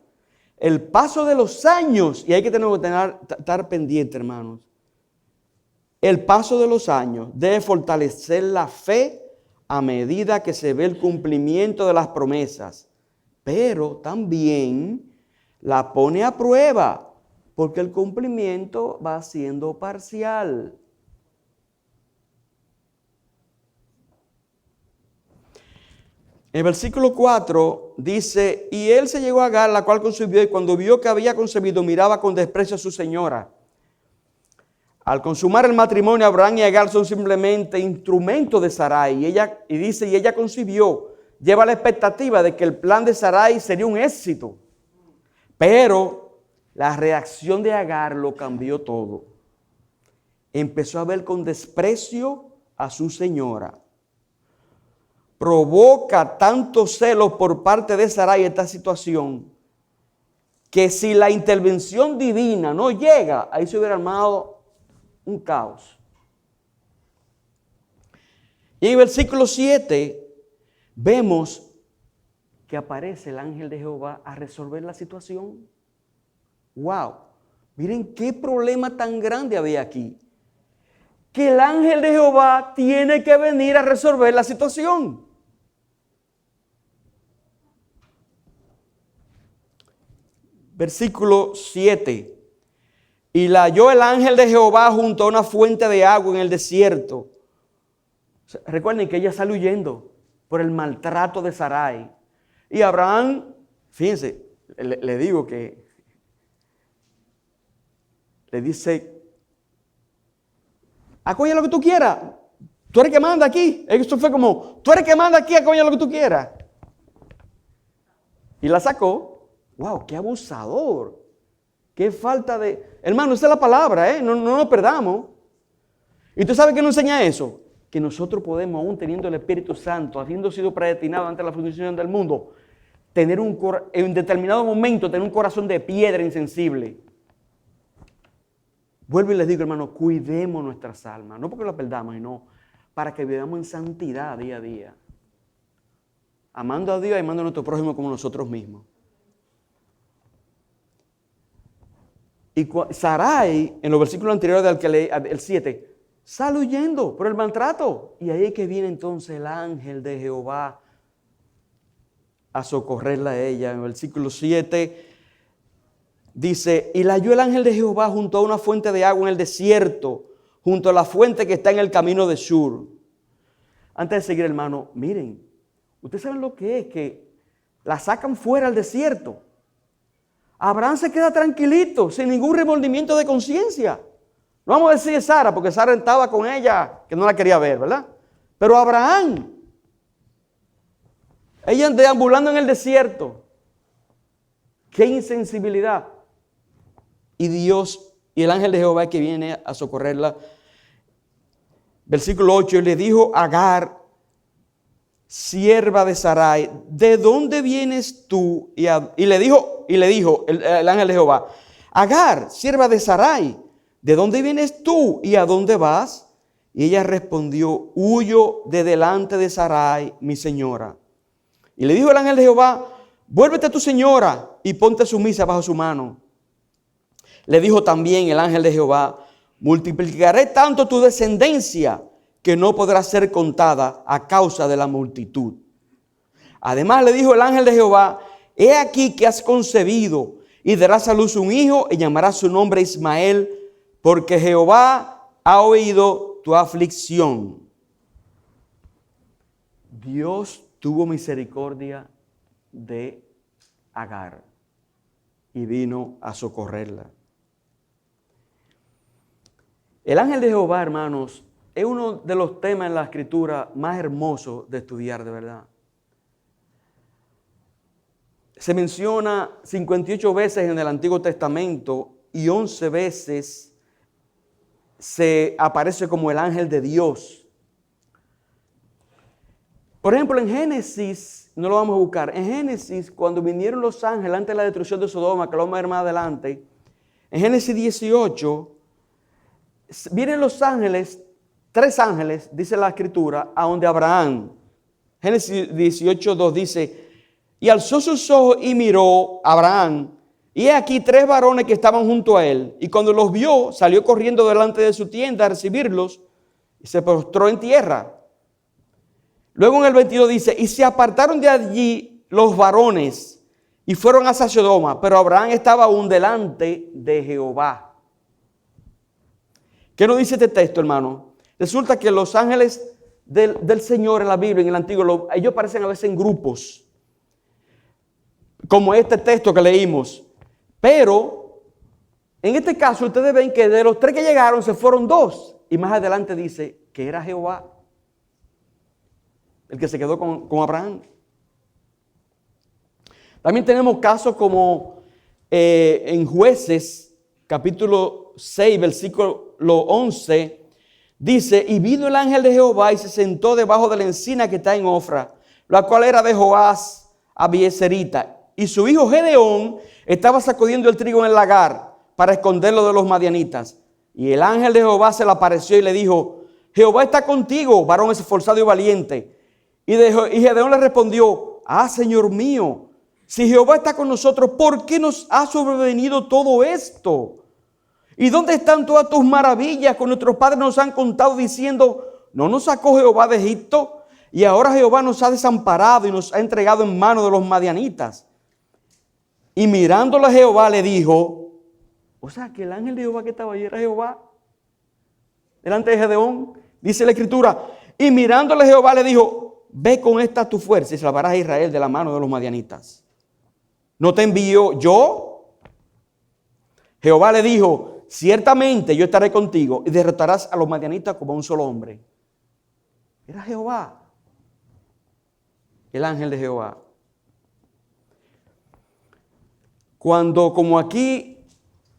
El paso de los años, y hay que estar pendiente, hermanos, el paso de los años debe fortalecer la fe a medida que se ve el cumplimiento de las promesas, pero también la pone a prueba, porque el cumplimiento va siendo parcial. En el versículo 4 dice, y él se llegó a Agar, la cual concibió, y cuando vio que había concebido, miraba con desprecio a su señora. Al consumar el matrimonio, Abraham y Agar son simplemente instrumentos de Sarai. Y dice, y ella concibió, lleva la expectativa de que el plan de Sarai sería un éxito. Pero la reacción de Agar lo cambió todo. Empezó a ver con desprecio a su señora. Provoca tantos celos por parte de Sarai esta situación, que si la intervención divina no llega, ahí se hubiera armado un caos. Y en el versículo 7 vemos que aparece el ángel de Jehová a resolver la situación. ¡Wow! Miren qué problema tan grande había aquí. Que el ángel de Jehová tiene que venir a resolver la situación. Versículo 7. Y la halló el ángel de Jehová junto a una fuente de agua en el desierto. Recuerden que ella sale huyendo por el maltrato de Sarai. Y Abraham, fíjense, le digo que le dice, acoña lo que tú quieras. Tú eres que manda aquí. Esto fue como, tú eres que manda aquí, acoña lo que tú quieras. Y la sacó. ¡Wow! ¡Qué abusador! ¡Qué falta de... Hermano, esa es la palabra, ¿eh? No nos perdamos. ¿Y tú sabes qué nos enseña eso? Que nosotros podemos, aún teniendo el Espíritu Santo, habiendo sido predestinados ante la fundación del mundo, tener en determinado momento, tener un corazón de piedra insensible. Vuelvo y les digo, hermano, cuidemos nuestras almas. No porque las perdamos, sino para que vivamos en santidad día a día. Amando a Dios y amando a nuestro prójimo como nosotros mismos. Y Sarai, en los versículos anteriores del que leí, el 7, sale huyendo por el maltrato. Y ahí es que viene entonces el ángel de Jehová a socorrerla a ella. En el versículo 7 dice, y la halló el ángel de Jehová junto a una fuente de agua en el desierto, junto a la fuente que está en el camino de Shur. Antes de seguir, hermano, miren, ustedes saben lo que es, que la sacan fuera al desierto. Abraham se queda tranquilito, sin ningún remordimiento de conciencia. No vamos a decir Sara, porque Sara estaba con ella, que no la quería ver, ¿verdad? Pero Abraham, ella deambulando en el desierto. ¡Qué insensibilidad! Y Dios, y el ángel de Jehová que viene a socorrerla. Versículo 8, y le dijo a Agar, sierva de Sarai, ¿de dónde vienes tú? Y le dijo el ángel de Jehová, Agar, sierva de Sarai, ¿de dónde vienes tú y a dónde vas? Y ella respondió, huyo de delante de Sarai, mi señora. Y le dijo el ángel de Jehová, vuélvete a tu señora y ponte sumisa bajo su mano. Le dijo también el ángel de Jehová, multiplicaré tanto tu descendencia que no podrá ser contada a causa de la multitud. Además le dijo el ángel de Jehová, he aquí que has concebido y darás a luz un hijo y llamarás su nombre Ismael, porque Jehová ha oído tu aflicción. Dios tuvo misericordia de Agar y vino a socorrerla. El ángel de Jehová, hermanos, es uno de los temas en la Escritura más hermosos de estudiar, de verdad. Se menciona 58 veces en el Antiguo Testamento y 11 veces se aparece como el ángel de Dios. Por ejemplo, en Génesis no lo vamos a buscar. En Génesis, cuando vinieron los ángeles antes de la destrucción de Sodoma, que lo vamos a ver más adelante, en Génesis 18, vienen los ángeles, 3 ángeles, dice la escritura, a donde Abraham. Génesis 18, 2 dice, y alzó sus ojos y miró a Abraham, y he aquí 3 varones que estaban junto a él, y cuando los vio, salió corriendo delante de su tienda a recibirlos, y se postró en tierra. Luego en el 22 dice, y se apartaron de allí los varones, y fueron hacia Sodoma, pero Abraham estaba aún delante de Jehová. ¿Qué nos dice este texto, hermano? Resulta que los ángeles del Señor en la Biblia, en el Antiguo, ellos aparecen a veces en grupos, como este texto que leímos. Pero, en este caso, ustedes ven que de los 3 que llegaron, se fueron 2. Y más adelante dice que era Jehová el que se quedó con Abraham. También tenemos casos como en Jueces, capítulo 6, versículo 11, dice, y vino el ángel de Jehová y se sentó debajo de la encina que está en Ofra, la cual era de Joás Abieserita. Y su hijo Gedeón estaba sacudiendo el trigo en el lagar para esconderlo de los madianitas. Y el ángel de Jehová se le apareció y le dijo, Jehová está contigo, varón esforzado y valiente. Y Gedeón le respondió, Señor mío, si Jehová está con nosotros, ¿por qué nos ha sobrevenido todo esto? ¿Y dónde están todas tus maravillas que nuestros padres nos han contado diciendo, no nos sacó Jehová de Egipto? Y ahora Jehová nos ha desamparado y nos ha entregado en manos de los madianitas. Y mirándole a Jehová le dijo, o sea que el ángel de Jehová que estaba allí era Jehová, delante de Gedeón, dice la escritura, y mirándole a Jehová le dijo, ve con esta tu fuerza y salvarás a Israel de la mano de los madianitas. ¿No te envío yo? Jehová le dijo, ciertamente yo estaré contigo y derrotarás a los madianitas como a un solo hombre. Era Jehová, el ángel de Jehová. Cuando, como aquí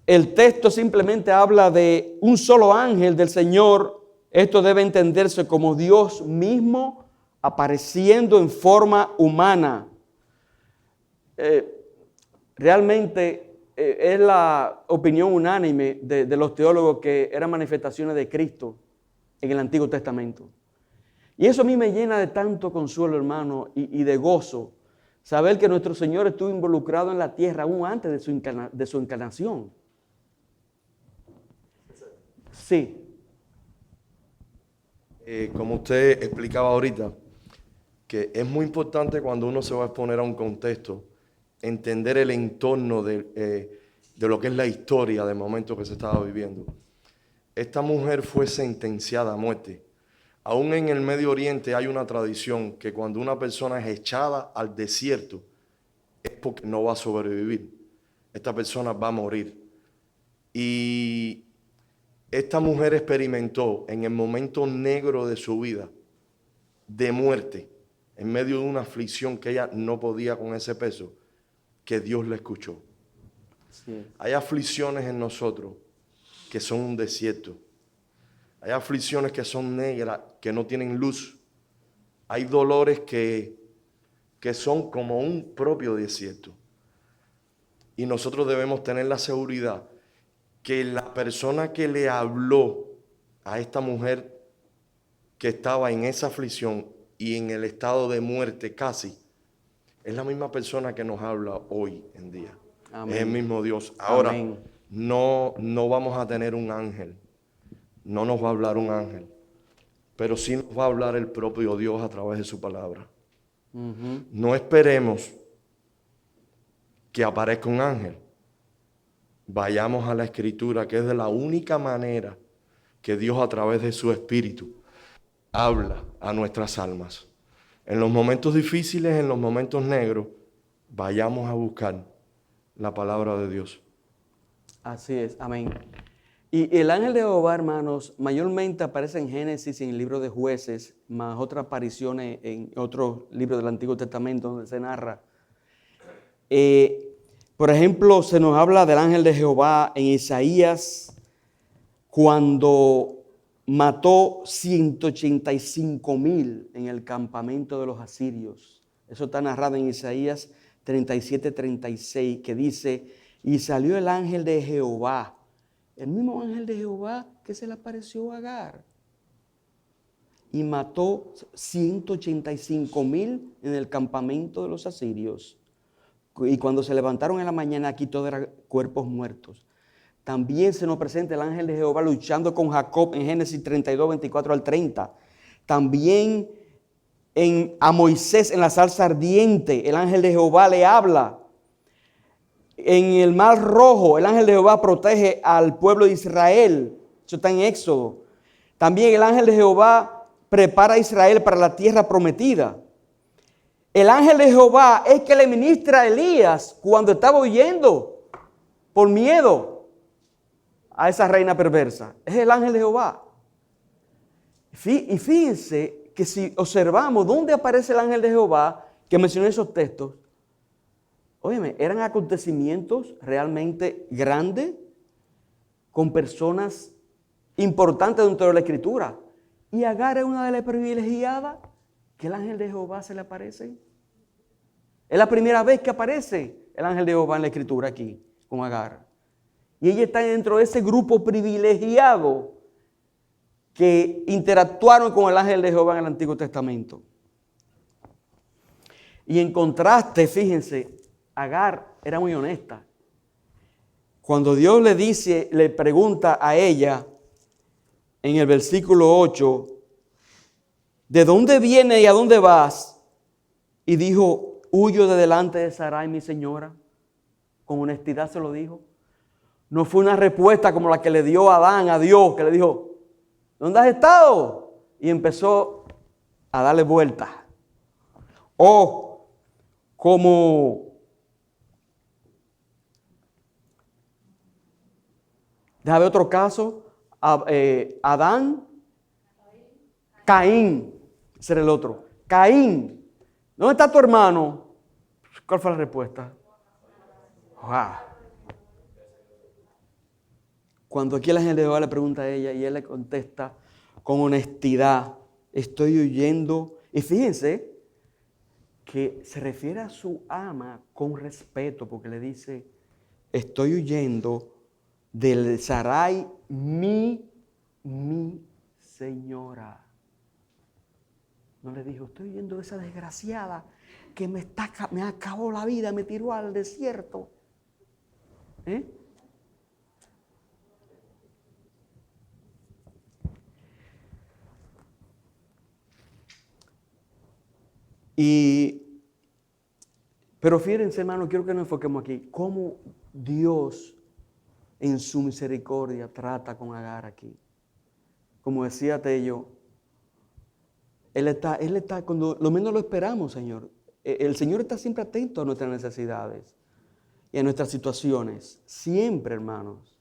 el texto simplemente habla de un solo ángel del Señor, esto debe entenderse como Dios mismo apareciendo en forma humana. Realmente es la opinión unánime de los teólogos que eran manifestaciones de Cristo en el Antiguo Testamento. Y eso a mí me llena de tanto consuelo, hermano, y de gozo, saber que nuestro Señor estuvo involucrado en la tierra aún antes de su encarnación. Sí. Como usted explicaba ahorita, que es muy importante cuando uno se va a exponer a un contexto, entender el entorno de lo que es la historia del momento que se estaba viviendo. Esta mujer fue sentenciada a muerte. Aún en el Medio Oriente hay una tradición que cuando una persona es echada al desierto es porque no va a sobrevivir. Esta persona va a morir. Y esta mujer experimentó en el momento negro de su vida, de muerte, en medio de una aflicción que ella no podía con ese peso, que Dios la escuchó. Sí. Hay aflicciones en nosotros que son un desierto. Hay aflicciones que son negras, que no tienen luz. Hay dolores que son como un propio desierto. Y nosotros debemos tener la seguridad que la persona que le habló a esta mujer que estaba en esa aflicción y en el estado de muerte casi, es la misma persona que nos habla hoy en día. Amén. Es el mismo Dios. Ahora, amén. No vamos a tener un ángel. No nos va a hablar un ángel. Pero sí nos va a hablar el propio Dios a través de su palabra. Uh-huh. No esperemos que aparezca un ángel. Vayamos a la Escritura, que es de la única manera que Dios a través de su Espíritu habla a nuestras almas. En los momentos difíciles, en los momentos negros, vayamos a buscar la palabra de Dios. Así es, amén. Y el ángel de Jehová, hermanos, mayormente aparece en Génesis y en el libro de Jueces, más otras apariciones en otros libros del Antiguo Testamento donde se narra. Por ejemplo, se nos habla del ángel de Jehová en Isaías cuando mató 185,000 en el campamento de los asirios. Eso está narrado en Isaías 37:36, que dice, y salió el ángel de Jehová, el mismo ángel de Jehová que se le apareció a Agar, y mató 185,000 en el campamento de los asirios. Y cuando se levantaron en la mañana, aquí todo eran cuerpos muertos. También se nos presenta el ángel de Jehová luchando con Jacob en Génesis 32, 24 al 30. También a Moisés en la zarza ardiente, el ángel de Jehová le habla. En el Mar Rojo, el ángel de Jehová protege al pueblo de Israel. Eso está en Éxodo. También el ángel de Jehová prepara a Israel para la tierra prometida. El ángel de Jehová es que le ministra a Elías cuando estaba huyendo por miedo a esa reina perversa. Es el ángel de Jehová. Y fíjense que si observamos dónde aparece el ángel de Jehová, que mencioné esos textos, óyeme, eran acontecimientos realmente grandes, con personas importantes dentro de la Escritura. Y Agar es una de las privilegiadas que el ángel de Jehová se le aparece. Es la primera vez que aparece el ángel de Jehová en la Escritura aquí, con Agar. Y ella está dentro de ese grupo privilegiado que interactuaron con el ángel de Jehová en el Antiguo Testamento. Y en contraste, fíjense, Agar era muy honesta. Cuando Dios le pregunta a ella en el versículo 8, ¿de dónde vienes y a dónde vas? Y dijo, huyo de delante de Sarai, mi señora. Con honestidad se lo dijo. No fue una respuesta como la que le dio Adán a Dios, que le dijo, ¿dónde has estado? Y empezó a darle vueltas. O como, déjame ver otro caso, Adán, Caín, ese era el otro. Caín, ¿dónde está tu hermano? ¿Cuál fue la respuesta? Wow. Cuando aquí el ángel de Jehová le pregunta a ella y él le contesta con honestidad, estoy huyendo. Y fíjense que se refiere a su ama con respeto porque le dice, estoy huyendo del Sarai, mi señora. No le dijo, estoy huyendo de esa desgraciada que me acabó la vida, me tiró al desierto. Pero fíjense, hermano, quiero que nos enfoquemos aquí. Cómo Dios en su misericordia trata con Agar aquí. Como decía Tello, Él está cuando lo menos lo esperamos, Señor. El Señor está siempre atento a nuestras necesidades y a nuestras situaciones. Siempre, hermanos.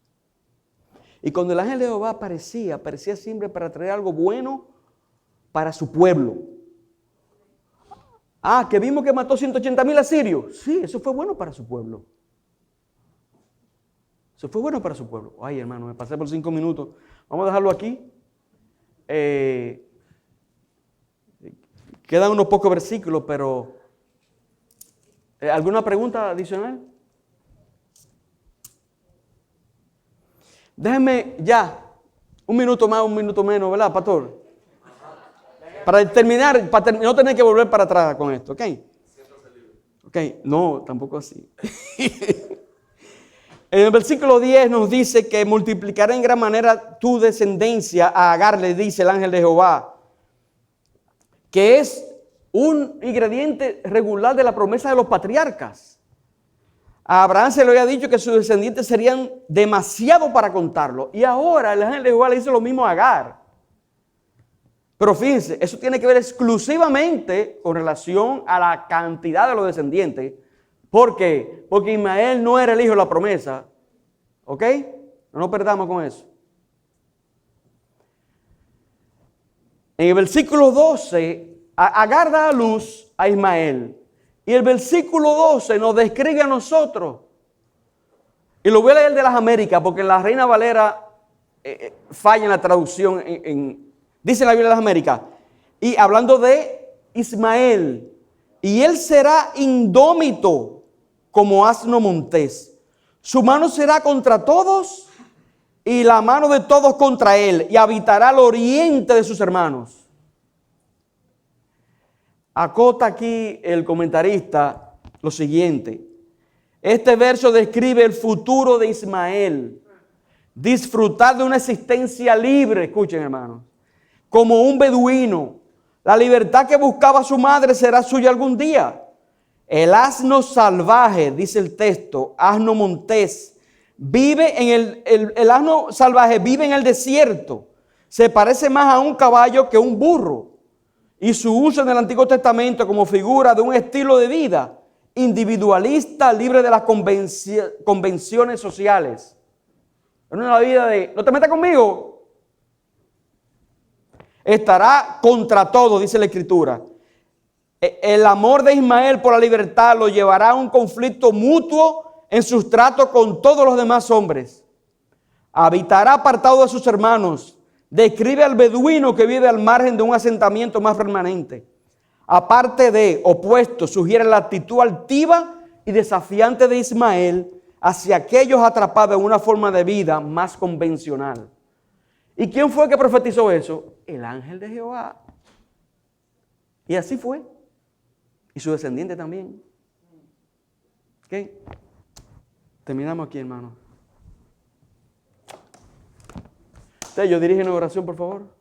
Y cuando el ángel de Jehová aparecía siempre para traer algo bueno para su pueblo. Que vimos que mató 180,000 asirios. Sí, eso fue bueno para su pueblo. Eso fue bueno para su pueblo. Ay, hermano, me pasé por 5 minutos. Vamos a dejarlo aquí. Quedan unos pocos versículos, pero ¿alguna pregunta adicional? Déjenme ya, un minuto más, un minuto menos, ¿verdad, pastor? Para terminar, no tener que volver para atrás con esto, ¿ok? Ok, no, tampoco así. En el versículo 10 nos dice que multiplicará en gran manera tu descendencia. A Agar le dice el ángel de Jehová, que es un ingrediente regular de la promesa de los patriarcas. A Abraham se le había dicho que sus descendientes serían demasiado para contarlo. Y ahora el ángel de Jehová le dice lo mismo a Agar. Pero fíjense, eso tiene que ver exclusivamente con relación a la cantidad de los descendientes. ¿Por qué? Porque Ismael no era el hijo de la promesa. ¿Ok? No nos perdamos con eso. En el versículo 12, Agar da a luz a Ismael. Y el versículo 12 nos describe a nosotros. Y lo voy a leer de las Américas, porque en la Reina Valera falla en la traducción. Dice la Biblia de las Américas. Y hablando de Ismael, y él será indómito como asno montés. Su mano será contra todos y la mano de todos contra él, y habitará al oriente de sus hermanos. Acota aquí el comentarista lo siguiente. Este verso describe el futuro de Ismael. Disfrutar de una existencia libre, escuchen hermanos, como un beduino. La libertad que buscaba su madre será suya algún día. El asno salvaje, dice el texto, asno montés, vive en el asno salvaje vive en el desierto. Se parece más a un caballo que a un burro. Y su uso en el Antiguo Testamento como figura de un estilo de vida individualista, libre de las convenciones sociales. En una vida de, no te metas conmigo. Estará contra todo, dice la Escritura. El amor de Ismael por la libertad lo llevará a un conflicto mutuo en sus tratos con todos los demás hombres. Habitará apartado de sus hermanos. Describe al beduino que vive al margen de un asentamiento más permanente. Aparte de, opuesto, sugiere la actitud altiva y desafiante de Ismael hacia aquellos atrapados en una forma de vida más convencional. ¿Y quién fue que profetizó eso? El ángel de Jehová. Y así fue. Y su descendiente también. ¿Ok? Terminamos aquí, hermano. Tello, dirigen una oración, por favor.